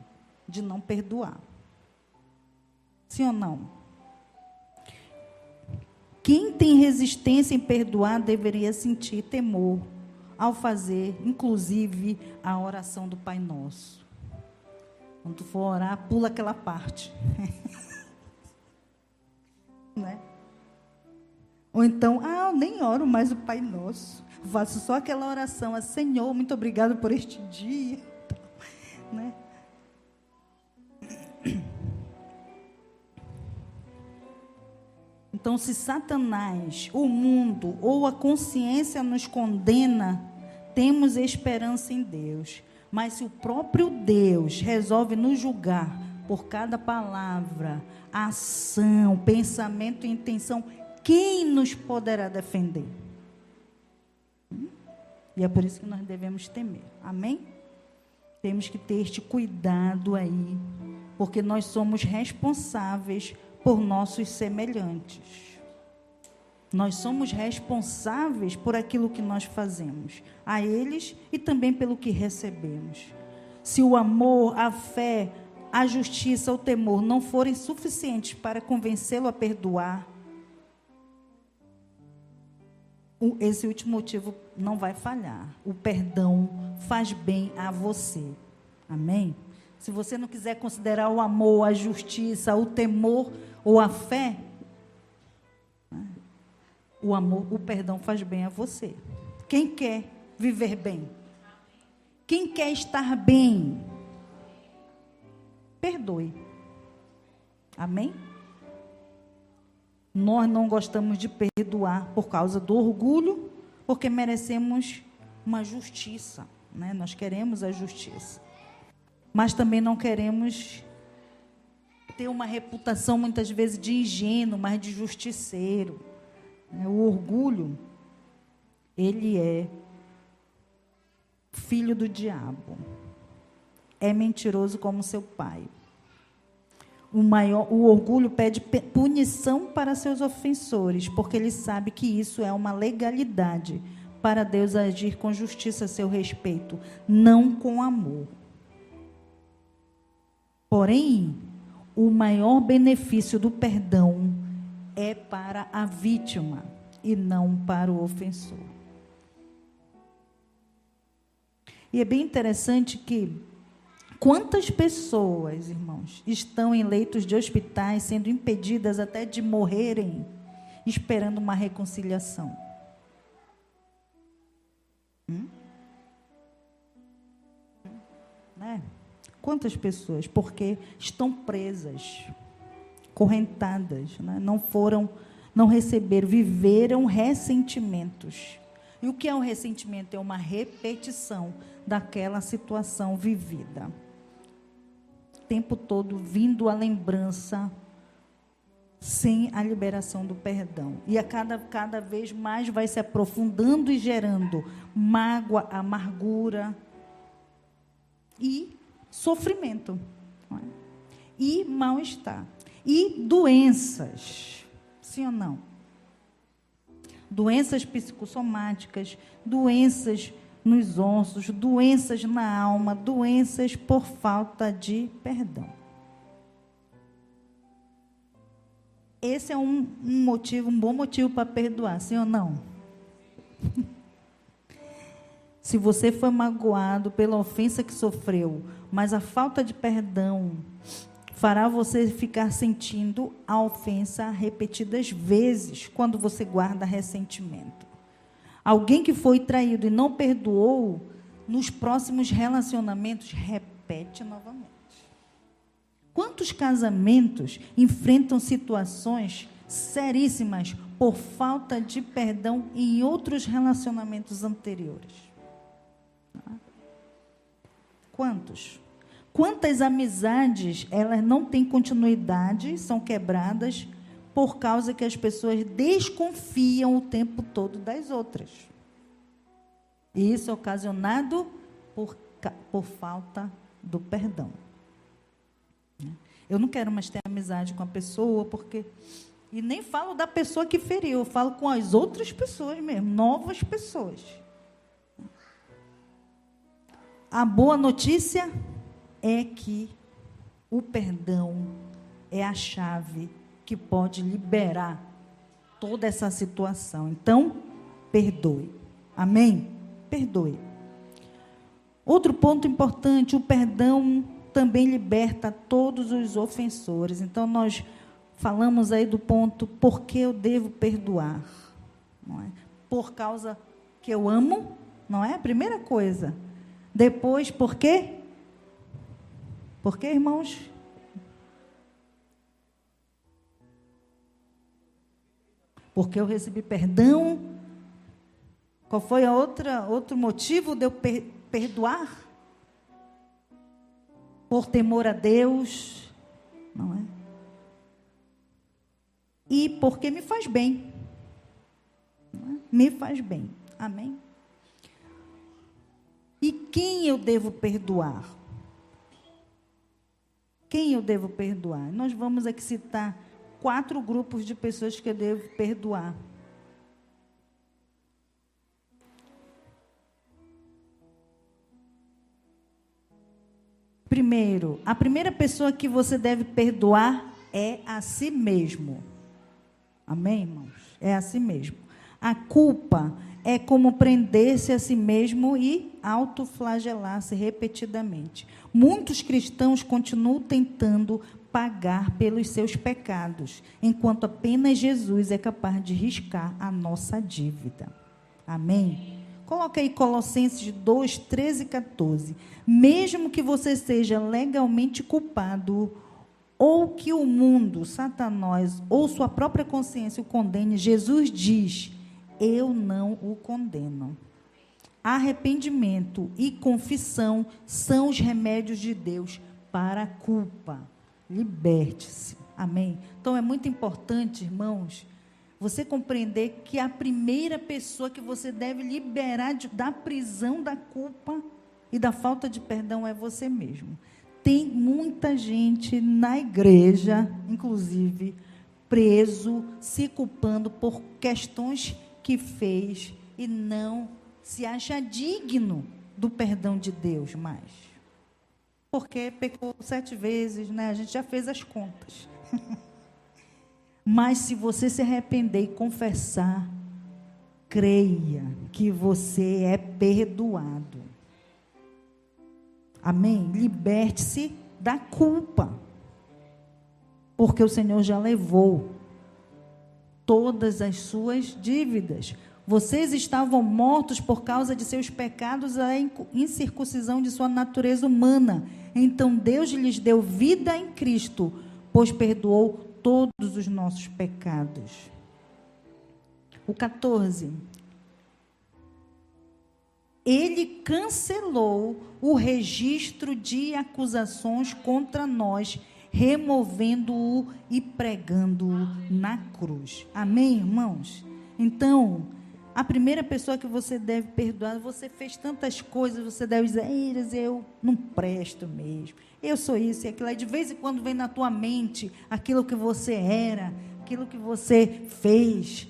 de não perdoar. Sim ou não? Quem tem resistência em perdoar deveria sentir temor ao fazer, inclusive, a oração do Pai Nosso. Quando tu for orar, pula aquela parte. Né? Ou então, eu nem oro mais o Pai Nosso. Faço só aquela oração, Senhor, muito obrigado por este dia. Né? Então, se Satanás, o mundo ou a consciência nos condena, temos esperança em Deus. Mas se o próprio Deus resolve nos julgar por cada palavra, ação, pensamento e intenção quem nos poderá defender? E é por isso que nós devemos temer. Amém? Temos que ter este cuidado aí, porque nós somos responsáveis por nossos semelhantes. Nós somos responsáveis por aquilo que nós fazemos a eles e também pelo que recebemos. Se o amor, a fé, a justiça, o temor não forem suficientes para convencê-lo a perdoar, esse último motivo não vai falhar. O perdão faz bem a você. Amém? Se você não quiser considerar o amor, a justiça, o temor ou a fé, o amor, o perdão faz bem a você. Quem quer viver bem? Quem quer estar bem? Perdoe. Amém? Nós não gostamos de perdoar por causa do orgulho, porque merecemos uma justiça, né? Nós queremos a justiça. Mas também não queremos ter uma reputação, muitas vezes, de ingênuo, mas de justiceiro. O orgulho, ele é filho do diabo. É mentiroso como seu pai. O orgulho pede punição para seus ofensores, porque ele sabe que isso é uma legalidade para Deus agir com justiça a seu respeito, não com amor. Porém, o maior benefício do perdão é para a vítima e não para o ofensor. E é bem interessante que quantas pessoas, irmãos, estão em leitos de hospitais sendo impedidas até de morrerem, esperando uma reconciliação? Né? Quantas pessoas? Porque estão presas, correntadas, né? Não receberam, viveram ressentimentos. E o que é um ressentimento? É uma repetição daquela situação vivida. O tempo todo vindo a lembrança, sem a liberação do perdão. E a cada vez mais vai se aprofundando e gerando mágoa, amargura e sofrimento. Não é? E mal-estar. E doenças. Sim ou não? Doenças psicossomáticas, doenças nos ossos, doenças na alma, doenças por falta de perdão. Esse é um bom motivo para perdoar, sim ou não? Se você foi magoado pela ofensa que sofreu, mas a falta de perdão fará você ficar sentindo a ofensa repetidas vezes quando você guarda ressentimento. Alguém que foi traído e não perdoou, nos próximos relacionamentos, repete novamente. Quantos casamentos enfrentam situações seríssimas por falta de perdão em outros relacionamentos anteriores? Quantos? Quantas amizades, elas não têm continuidade, são quebradas por causa que as pessoas desconfiam o tempo todo das outras. E isso é ocasionado por falta do perdão. Eu não quero mais ter amizade com a pessoa, porque... E nem falo da pessoa que feriu, eu falo com as outras pessoas mesmo, novas pessoas. A boa notícia é que o perdão é a chave que pode liberar toda essa situação. Então, perdoe. Amém? Perdoe. Outro ponto importante, o perdão também liberta todos os ofensores. Então, nós falamos aí do ponto, por que eu devo perdoar? Não é? Por causa que eu amo, não é? A primeira coisa. Depois, por quê? Por quê, irmãos? Porque eu recebi perdão. Qual foi outro motivo de eu perdoar? Por temor a Deus, não é? E porque me faz bem. Me faz bem. Amém? E quem eu devo perdoar? Quem eu devo perdoar? Nós vamos aqui citar 4 grupos de pessoas que eu devo perdoar. Primeiro, a primeira pessoa que você deve perdoar é a si mesmo. Amém, irmãos? É a si mesmo. A culpa é como prender-se a si mesmo e autoflagelar-se repetidamente. Muitos cristãos continuam tentando pagar pelos seus pecados, enquanto apenas Jesus é capaz de riscar a nossa dívida. Amém? Coloca aí Colossenses 2, 13 e 14. Mesmo que você seja legalmente culpado, ou que o mundo, Satanás, ou sua própria consciência o condene, Jesus diz: eu não o condeno. Arrependimento e confissão são os remédios de Deus para a culpa. Liberte-se. Amém? Então é muito importante, irmãos, você compreender que a primeira pessoa que você deve liberar da prisão da culpa e da falta de perdão é você mesmo. Tem muita gente na igreja, inclusive, preso, se culpando por questões que fez e não se acha digno do perdão de Deus mais. Porque pecou 7 vezes, né? A gente já fez as contas. Mas se você se arrepender e confessar, creia que você é perdoado. Amém? Liberte-se da culpa. Porque o Senhor já levou todas as suas dívidas. Vocês estavam mortos por causa de seus pecados, a incircuncisão de sua natureza humana. Então Deus lhes deu vida em Cristo, pois perdoou todos os nossos pecados. O 14. Ele cancelou o registro de acusações contra nós, removendo-o e pregando-o na cruz. Amém, irmãos? Então, a primeira pessoa que você deve perdoar, você fez tantas coisas, você deve dizer: eu não presto mesmo, eu sou isso e aquilo. Aí de vez em quando vem na tua mente aquilo que você era, aquilo que você fez.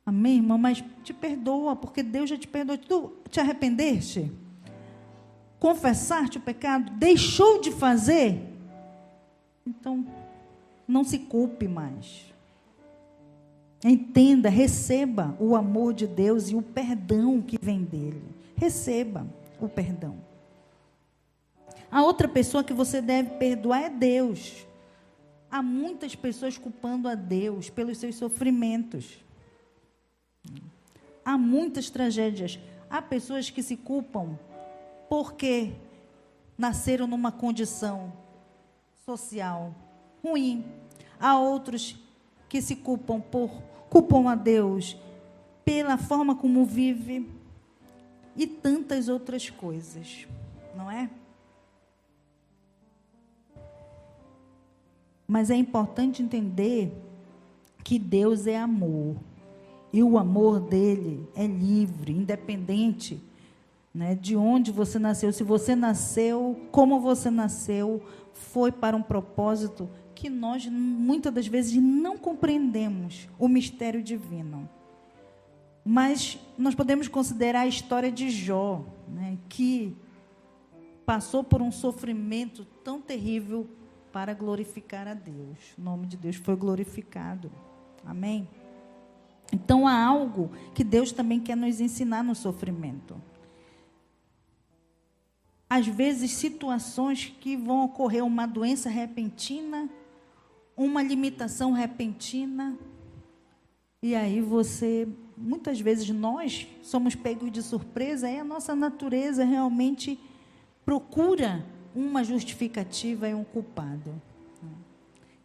Amém, irmão? Mas te perdoa, porque Deus já te perdoou. Tu te arrependeste? Confessaste o pecado? Deixou de fazer? Então, não se culpe mais. Entenda, receba o amor de Deus e o perdão que vem dele. Receba o perdão. A outra pessoa que você deve perdoar é Deus. Há muitas pessoas culpando a Deus pelos seus sofrimentos. Há muitas tragédias. Há pessoas que se culpam porque nasceram numa condição social ruim. Há outros que se culpam a Deus pela forma como vive e tantas outras coisas, não é? Mas é importante entender que Deus é amor. E o amor dele é livre, independente, né, de onde você nasceu. Se você nasceu, como você nasceu, foi para um propósito que nós, muitas das vezes, não compreendemos o mistério divino. Mas nós podemos considerar a história de Jó, né, que passou por um sofrimento tão terrível para glorificar a Deus. O nome de Deus foi glorificado. Amém? Então, há algo que Deus também quer nos ensinar no sofrimento. Às vezes, situações que vão ocorrer, uma doença repentina, uma limitação repentina, e aí você, muitas vezes nós somos pegos de surpresa, e a nossa natureza realmente procura uma justificativa e um culpado.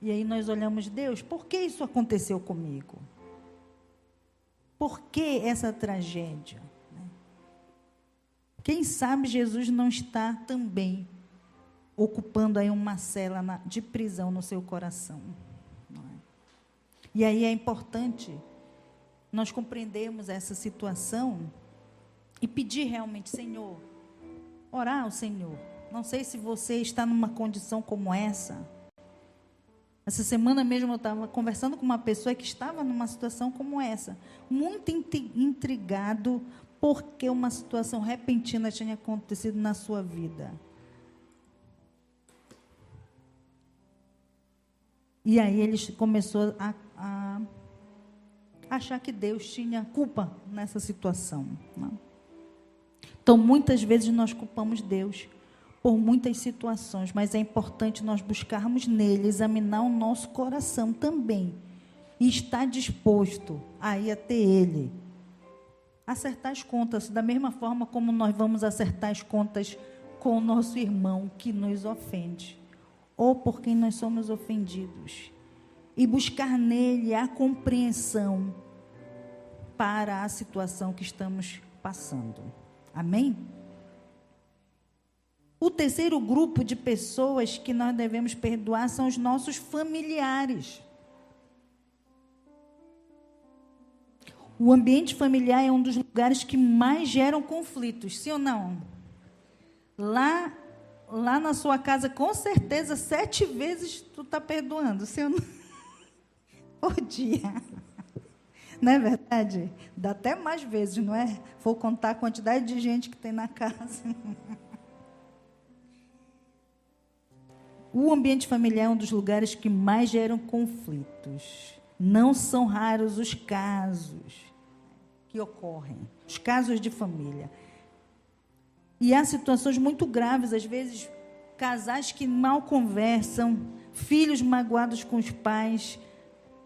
E aí nós olhamos: Deus, por que isso aconteceu comigo? Por que essa tragédia? Quem sabe Jesus não está também ocupando aí uma cela de prisão no seu coração. Não é? E aí é importante nós compreendermos essa situação e pedir realmente, Senhor, orar ao Senhor. Não sei se você está numa condição como essa. Essa semana mesmo eu estava conversando com uma pessoa que estava numa situação como essa, muito intrigado porque uma situação repentina tinha acontecido na sua vida. E aí ele começou a achar que Deus tinha culpa nessa situação. Não? Então, muitas vezes nós culpamos Deus por muitas situações, mas é importante nós buscarmos nele, examinar o nosso coração também, e estar disposto a ir até ele, acertar as contas, da mesma forma como nós vamos acertar as contas com o nosso irmão que nos ofende, ou por quem nós somos ofendidos, e buscar nele a compreensão para a situação que estamos passando. Amém? O terceiro grupo de pessoas que nós devemos perdoar são os nossos familiares. O ambiente familiar é um dos lugares que mais geram conflitos, sim ou não? Lá na sua casa, com certeza, 7 vezes tu está perdoando, sim ou não? Por dia. Não é verdade? Dá até mais vezes, não é? Vou contar a quantidade de gente que tem na casa. O ambiente familiar é um dos lugares que mais geram conflitos. Não são raros os casos que ocorrem, os casos de família. E há situações muito graves, às vezes, casais que mal conversam, filhos magoados com os pais,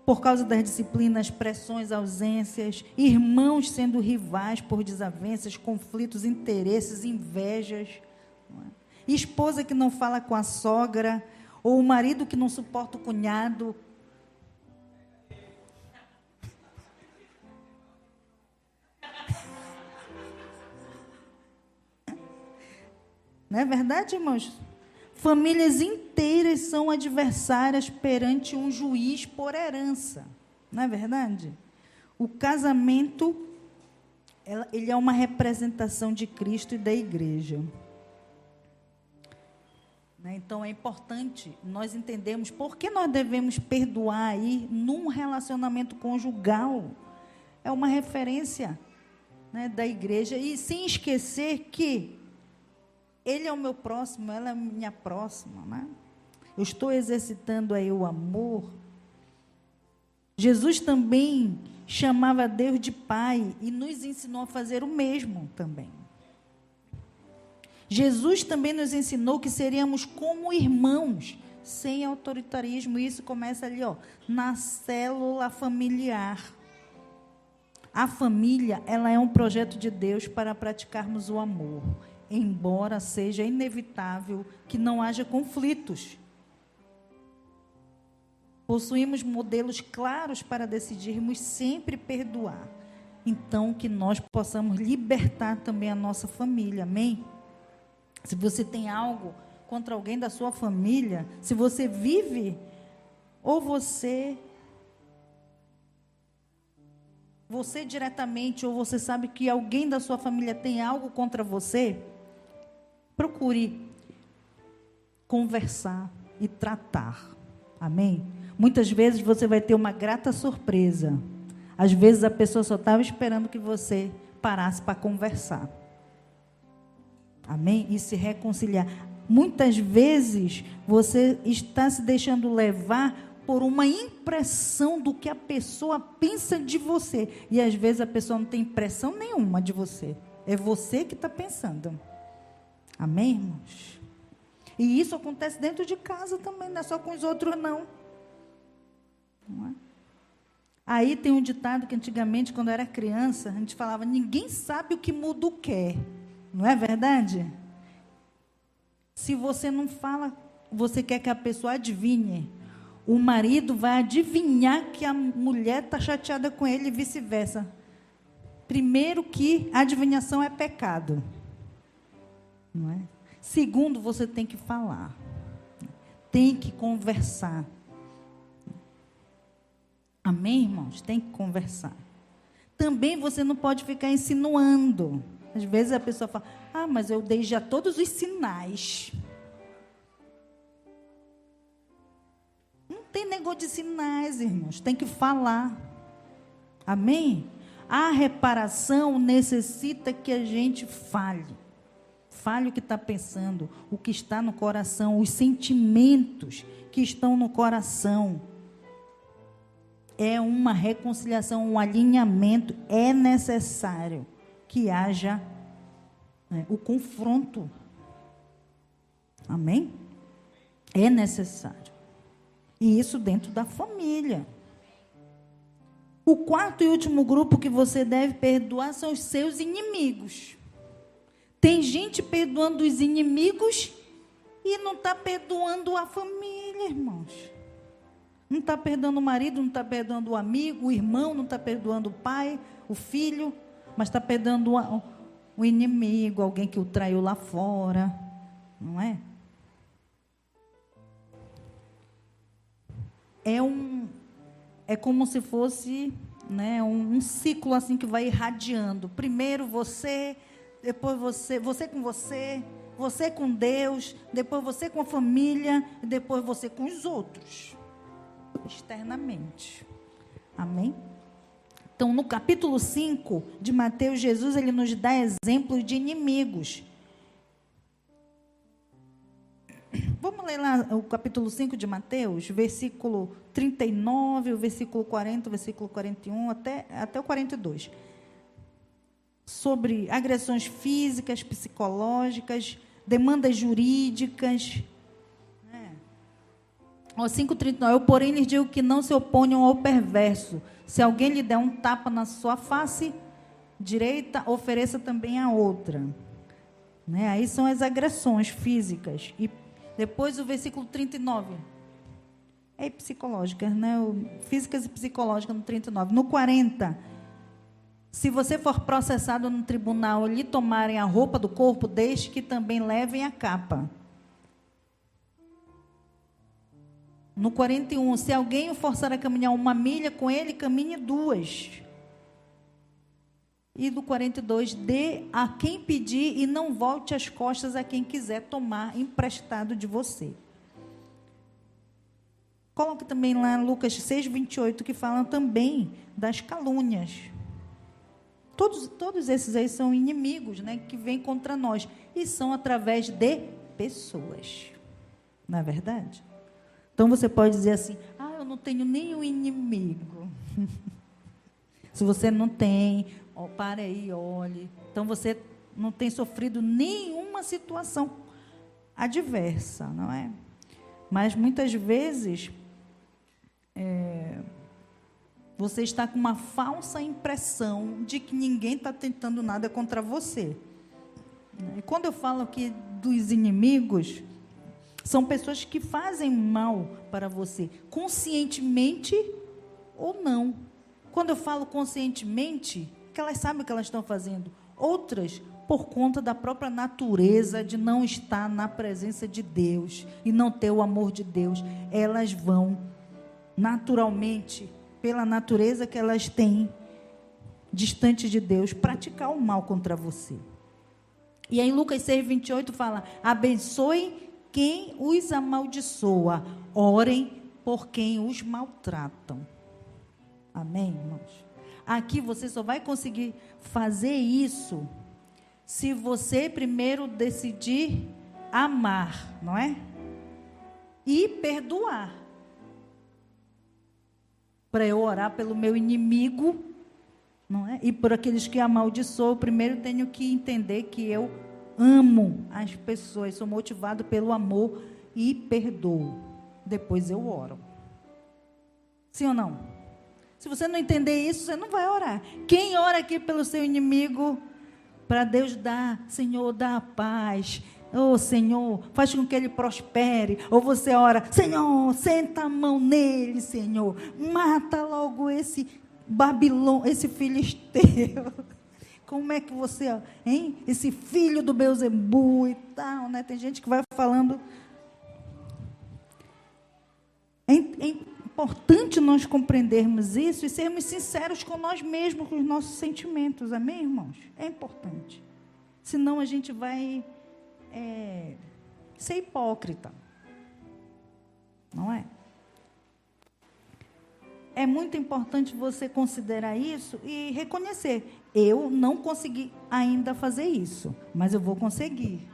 por causa das disciplinas, pressões, ausências, irmãos sendo rivais por desavenças, conflitos, interesses, invejas, não é? Esposa que não fala com a sogra, ou o marido que não suporta o cunhado. Não é verdade, irmãos? Famílias inteiras são adversárias perante um juiz por herança. Não é verdade? O casamento, ele é uma representação de Cristo e da igreja. Então, é importante nós entendermos por que nós devemos perdoar aí num relacionamento conjugal. É uma referência, né, da igreja. E sem esquecer que ele é o meu próximo, ela é a minha próxima, né? Eu estou exercitando aí o amor. Jesus também chamava Deus de Pai e nos ensinou a fazer o mesmo também. Jesus também nos ensinou que seríamos como irmãos, sem autoritarismo. Isso começa ali, na célula familiar. A família, ela é um projeto de Deus para praticarmos o amor, embora seja inevitável que não haja conflitos. Possuímos modelos claros para decidirmos sempre perdoar. Então, que nós possamos libertar também a nossa família, amém? Se você tem algo contra alguém da sua família, se você vive, ou você diretamente, ou você sabe que alguém da sua família tem algo contra você, procure conversar e tratar, amém? Muitas vezes você vai ter uma grata surpresa. Às vezes a pessoa só estava esperando que você parasse para conversar. Amém? E se reconciliar. Muitas vezes você está se deixando levar por uma impressão do que a pessoa pensa de você. E às vezes a pessoa não tem impressão nenhuma de você. É você que está pensando. Amém, irmãos? E isso acontece dentro de casa também, não é só com os outros, não. Não é? Aí tem um ditado que antigamente, quando eu era criança, a gente falava, ninguém sabe o que mudo quer. Não é verdade? Se você não fala, você quer que a pessoa adivinhe, o marido vai adivinhar que a mulher está chateada com ele e vice-versa. Primeiro que a adivinhação é pecado. Não é? Segundo, você tem que falar. Tem que conversar. Amém, irmãos? Tem que conversar. também você não pode ficar insinuando. Às vezes a pessoa fala, mas eu dei já todos os sinais. Não tem negócio de sinais, irmãos. Tem que falar. Amém? A reparação necessita que a gente fale. Fale o que está pensando, o que está no coração, os sentimentos que estão no coração. É uma reconciliação, um alinhamento. É necessário que haja o confronto. Amém? É necessário. E isso dentro da família. O quarto e último grupo que você deve perdoar são os seus inimigos. Tem gente perdoando os inimigos e não está perdoando a família, irmãos. Não está perdoando o marido, não está perdoando o amigo, o irmão, não está perdoando o pai, o filho, mas está perdoando o inimigo, alguém que o traiu lá fora, não é? É como se fosse, né, um ciclo assim que vai irradiando. Primeiro você, depois você com você com Deus, depois você com a família, e depois você com os outros, externamente. Amém? Então, no capítulo 5 de Mateus, Jesus ele nos dá exemplos de inimigos. Vamos ler lá o capítulo 5 de Mateus, versículo 39, o versículo 40, o versículo 41, até o 42. Sobre agressões físicas, psicológicas, demandas jurídicas. 5,39, eu porém lhes digo que não se oponham ao perverso. Se alguém lhe der um tapa na sua face direita, ofereça também a outra. Aí são as agressões físicas. E depois o versículo 39. É psicológicas, físicas e psicológicas no 39. No 40, se você for processado no tribunal e lhe tomarem a roupa do corpo, deixe que também levem a capa. No 41, se alguém o forçar a caminhar 1 milha com ele, caminhe 2. E do 42, dê a quem pedir e não volte as costas a quem quiser tomar emprestado de você. Coloque também lá Lucas 6,28, que fala também das calúnias. Todos esses aí são inimigos, que vêm contra nós. E são através de pessoas. Não é verdade? Então você pode dizer assim, eu não tenho nenhum inimigo. Se você não tem, pare aí, olhe. Então você não tem sofrido nenhuma situação adversa, não é? Mas muitas vezes você está com uma falsa impressão de que ninguém está tentando nada contra você. E quando eu falo aqui dos inimigos, são pessoas que fazem mal para você, conscientemente ou não. Quando eu falo conscientemente, que elas sabem o que elas estão fazendo. Outras, por conta da própria natureza de não estar na presença de Deus e não ter o amor de Deus, elas vão naturalmente, pela natureza que elas têm, distante de Deus, praticar o mal contra você. E aí Lucas 6,28 fala, abençoe quem os amaldiçoa, orem por quem os maltratam. Amém, irmãos? Aqui você só vai conseguir fazer isso se você primeiro decidir amar, não é? E perdoar. Para eu orar pelo meu inimigo, não é? E por aqueles que amaldiçoam, primeiro tenho que entender que eu amo as pessoas, sou motivado pelo amor e perdoo. Depois eu oro. Sim ou não? Se você não entender isso, você não vai orar. Quem ora aqui pelo seu inimigo, para Deus dar, Senhor, dá a paz. Oh, Senhor, faz com que ele prospere. Ou você ora, Senhor, senta a mão nele, Senhor. Mata logo esse Babilônia, esse filisteu. Como é que você, hein? Esse filho do Beuzebu e tal, né? Tem gente que vai falando. importante nós compreendermos isso e sermos sinceros com nós mesmos, com os nossos sentimentos. Amém, irmãos? É importante. Senão a gente vai ser hipócrita. Não é? É muito importante você considerar isso e reconhecer. Eu não consegui ainda fazer isso, mas eu vou conseguir.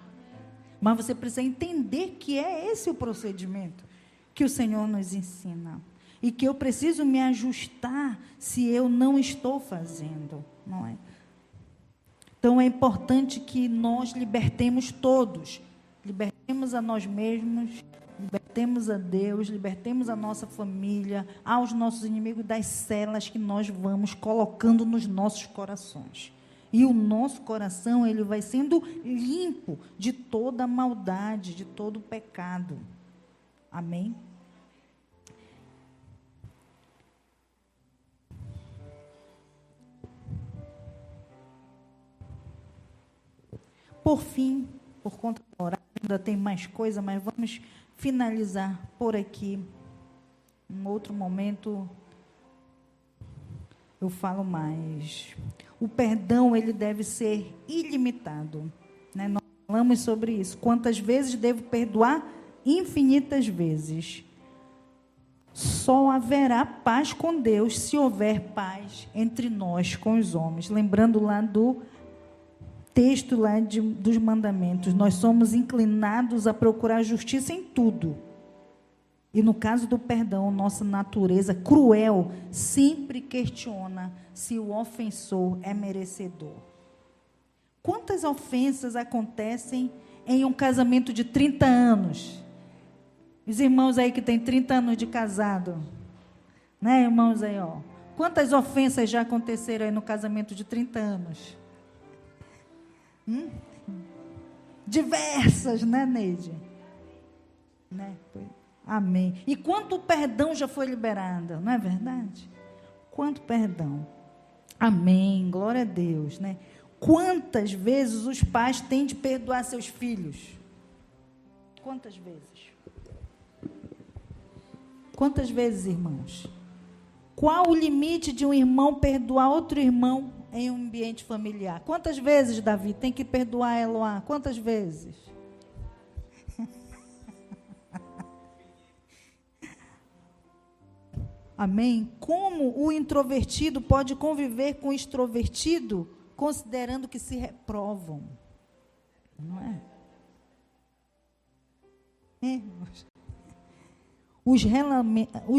Mas você precisa entender que é esse o procedimento que o Senhor nos ensina. E que eu preciso me ajustar se eu não estou fazendo, não é? Então, é importante que nós libertemos todos. Libertemos a nós mesmos, libertemos a Deus, libertemos a nossa família, aos nossos inimigos das celas que nós vamos colocando nos nossos corações. E o nosso coração, ele vai sendo limpo de toda a maldade, de todo o pecado. Amém? Por fim, por conta do horário, ainda tem mais coisa, mas vamos finalizar por aqui. Em outro momento, eu falo mais. O perdão, ele deve ser ilimitado. Né? Nós falamos sobre isso. Quantas vezes devo perdoar? Infinitas vezes. Só haverá paz com Deus se houver paz entre nós com os homens. Lembrando lá do texto lá dos mandamentos, nós somos inclinados a procurar justiça em tudo. E no caso do perdão, nossa natureza cruel sempre questiona se o ofensor é merecedor. Quantas ofensas acontecem em um casamento de 30 anos? Os irmãos aí que têm 30 anos de casado, né, irmãos aí, ó. Quantas ofensas já aconteceram aí no casamento de 30 anos? Diversas, né, Neide? Né? Amém. E quanto perdão já foi liberado, não é verdade? Quanto perdão. Amém, glória a Deus, né? Quantas vezes os pais têm de perdoar seus filhos? Quantas vezes? Quantas vezes, irmãos? Qual o limite de um irmão perdoar outro irmão em um ambiente familiar? Quantas vezes, Davi, tem que perdoar Eloá? Quantas vezes? Amém? Como o introvertido pode conviver com o extrovertido, considerando que se reprovam? Não é? Os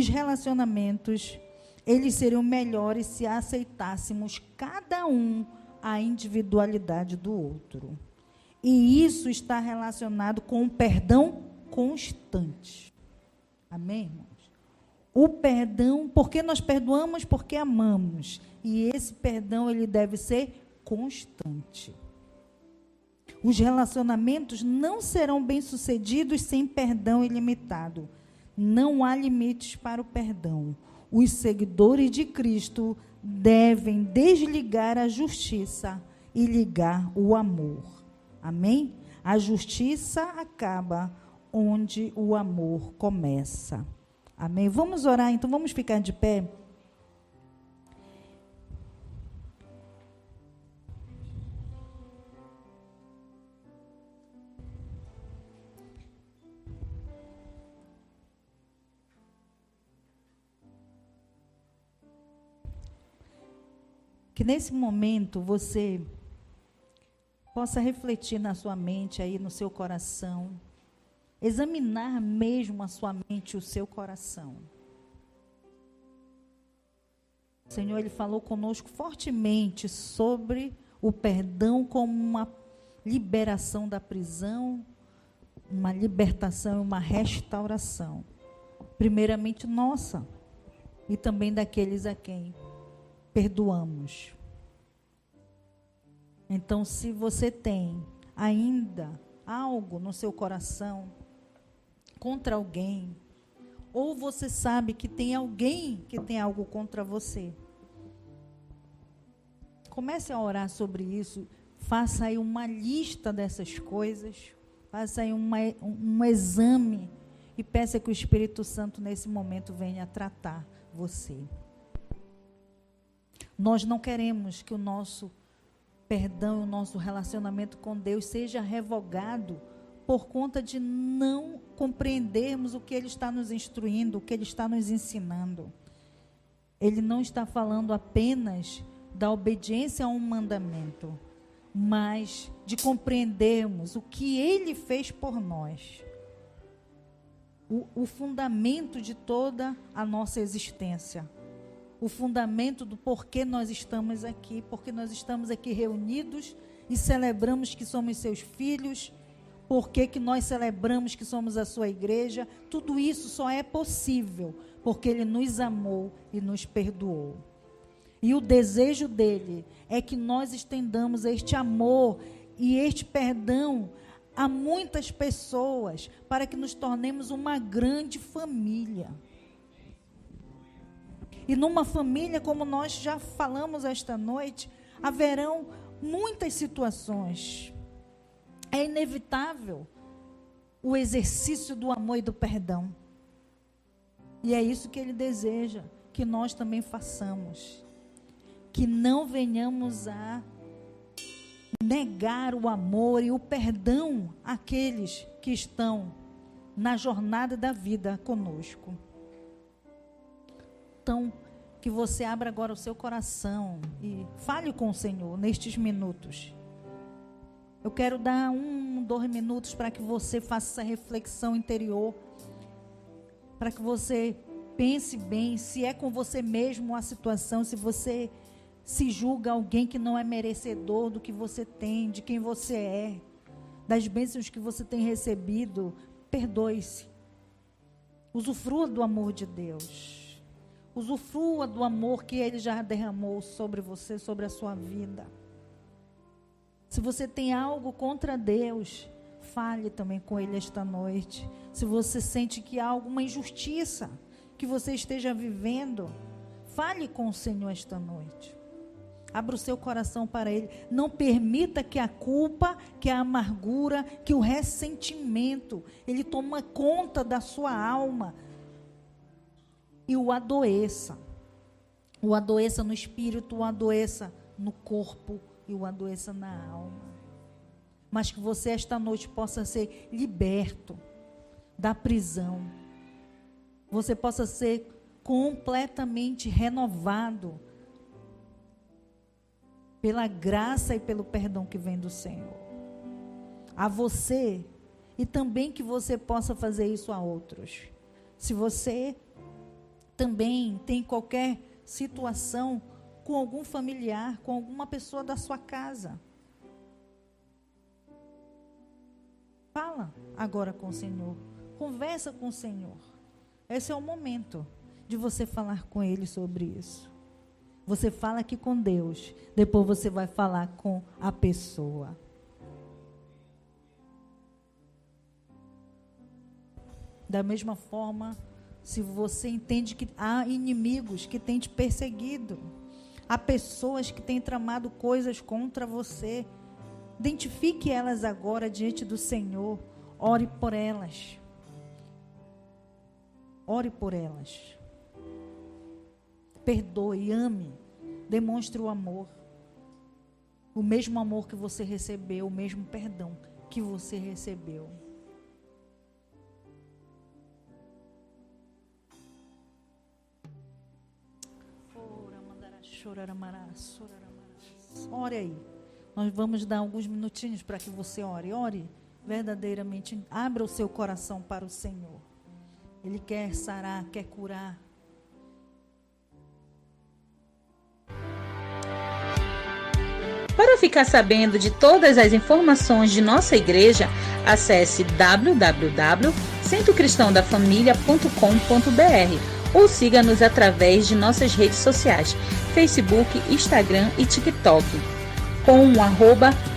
relacionamentos, eles seriam melhores se aceitássemos cada um a individualidade do outro. E isso está relacionado com o perdão constante. Amém, irmãos? O perdão, porque nós perdoamos? Porque amamos. E esse perdão, ele deve ser constante. Os relacionamentos não serão bem-sucedidos sem perdão ilimitado. Não há limites para o perdão. Os seguidores de Cristo devem desligar a justiça e ligar o amor. Amém? A justiça acaba onde o amor começa. Amém? Vamos orar, então vamos ficar de pé. Que nesse momento você possa refletir na sua mente, aí no seu coração, examinar mesmo a sua mente, o seu coração. O Senhor, Ele falou conosco fortemente sobre o perdão como uma liberação da prisão, uma libertação e uma restauração. Primeiramente nossa, e também daqueles a quem perdoamos. Então, se você tem ainda algo no seu coração contra alguém, ou você sabe que tem alguém que tem algo contra você, comece a orar sobre isso, faça aí uma lista dessas coisas, faça aí um exame e peça que o Espírito Santo nesse momento venha tratar você. Nós não queremos que o nosso perdão, o nosso relacionamento com Deus seja revogado por conta de não compreendermos o que Ele está nos instruindo, o que Ele está nos ensinando. Ele não está falando apenas da obediência a um mandamento, mas de compreendermos o que Ele fez por nós. O fundamento de toda a nossa existência. O fundamento do porquê nós estamos aqui. Porque nós estamos aqui reunidos e celebramos que somos seus filhos. Porque que nós celebramos que somos a sua igreja. Tudo isso só é possível porque Ele nos amou e nos perdoou. E o desejo dele é que nós estendamos este amor e este perdão a muitas pessoas, para que nos tornemos uma grande família. E numa família, como nós já falamos esta noite, haverão muitas situações. É inevitável o exercício do amor e do perdão. E é isso que Ele deseja, que nós também façamos. Que não venhamos a negar o amor e o perdão àqueles que estão na jornada da vida conosco. Então, que você abra agora o seu coração e fale com o Senhor nestes minutos. Eu quero dar 2 minutos para que você faça essa reflexão interior, para que você pense bem se é com você mesmo a situação, se você se julga alguém que não é merecedor do que você tem, de quem você é, das bênçãos que você tem recebido. Perdoe-se. Usufrua do amor de Deus. Usufrua do amor que Ele já derramou sobre você, sobre a sua vida. Se você tem algo contra Deus, fale também com Ele esta noite. Se você sente que há alguma injustiça que você esteja vivendo, fale com o Senhor esta noite. Abra o seu coração para Ele. Não permita que a culpa, que a amargura, que o ressentimento, ele toma conta da sua alma e o adoeça. O adoeça no espírito, o adoeça no corpo e o adoeça na alma. Mas que você esta noite possa ser liberto da prisão. Você possa ser completamente renovado pela graça e pelo perdão que vem do Senhor. A você, e também que você possa fazer isso a outros. Se você também tem qualquer situação com algum familiar, com alguma pessoa da sua casa, fala agora com o Senhor. Conversa com o Senhor. Esse é o momento de você falar com Ele sobre isso. Você fala aqui com Deus, depois você vai falar com a pessoa. Da mesma forma, se você entende que há inimigos que têm te perseguido, há pessoas que têm tramado coisas contra você, identifique elas agora diante do Senhor, ore por elas. Ore por elas. Perdoe, ame, demonstre o amor. O mesmo amor que você recebeu, o mesmo perdão que você recebeu. Ore aí. Nós vamos dar alguns minutinhos para que você ore. Ore verdadeiramente. Abra o seu coração para o Senhor. Ele quer sarar, quer curar. Para ficar sabendo de todas as informações de nossa igreja, acesse www.centrocristãodafamilia.com.br ou siga-nos através de nossas redes sociais, Facebook, Instagram e TikTok, com o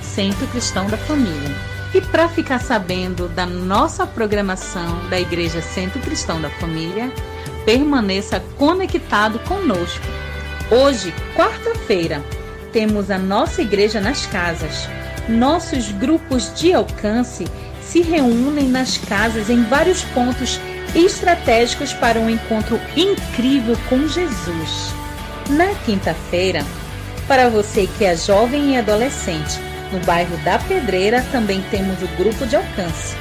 @Centro Cristão da Família. E para ficar sabendo da nossa programação da Igreja Centro Cristão da Família, permaneça conectado conosco. Hoje, quarta-feira, temos a nossa igreja nas casas. Nossos grupos de alcance se reúnem nas casas em vários pontos e estratégicos para um encontro incrível com Jesus. Na quinta-feira, para você que é jovem e adolescente, no bairro da Pedreira também temos o grupo de alcance.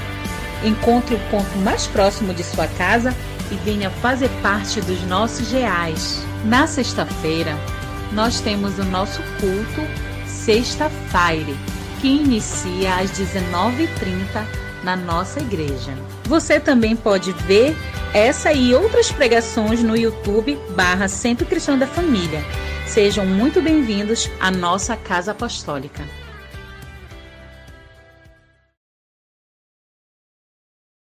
Encontre o ponto mais próximo de sua casa e venha fazer parte dos nossos reais. Na sexta-feira, nós temos o nosso culto Sexta-feira, que inicia às 19h30 na nossa igreja. Você também pode ver essa e outras pregações no YouTube /Centro Cristão da Família. Sejam muito bem-vindos à nossa Casa Apostólica.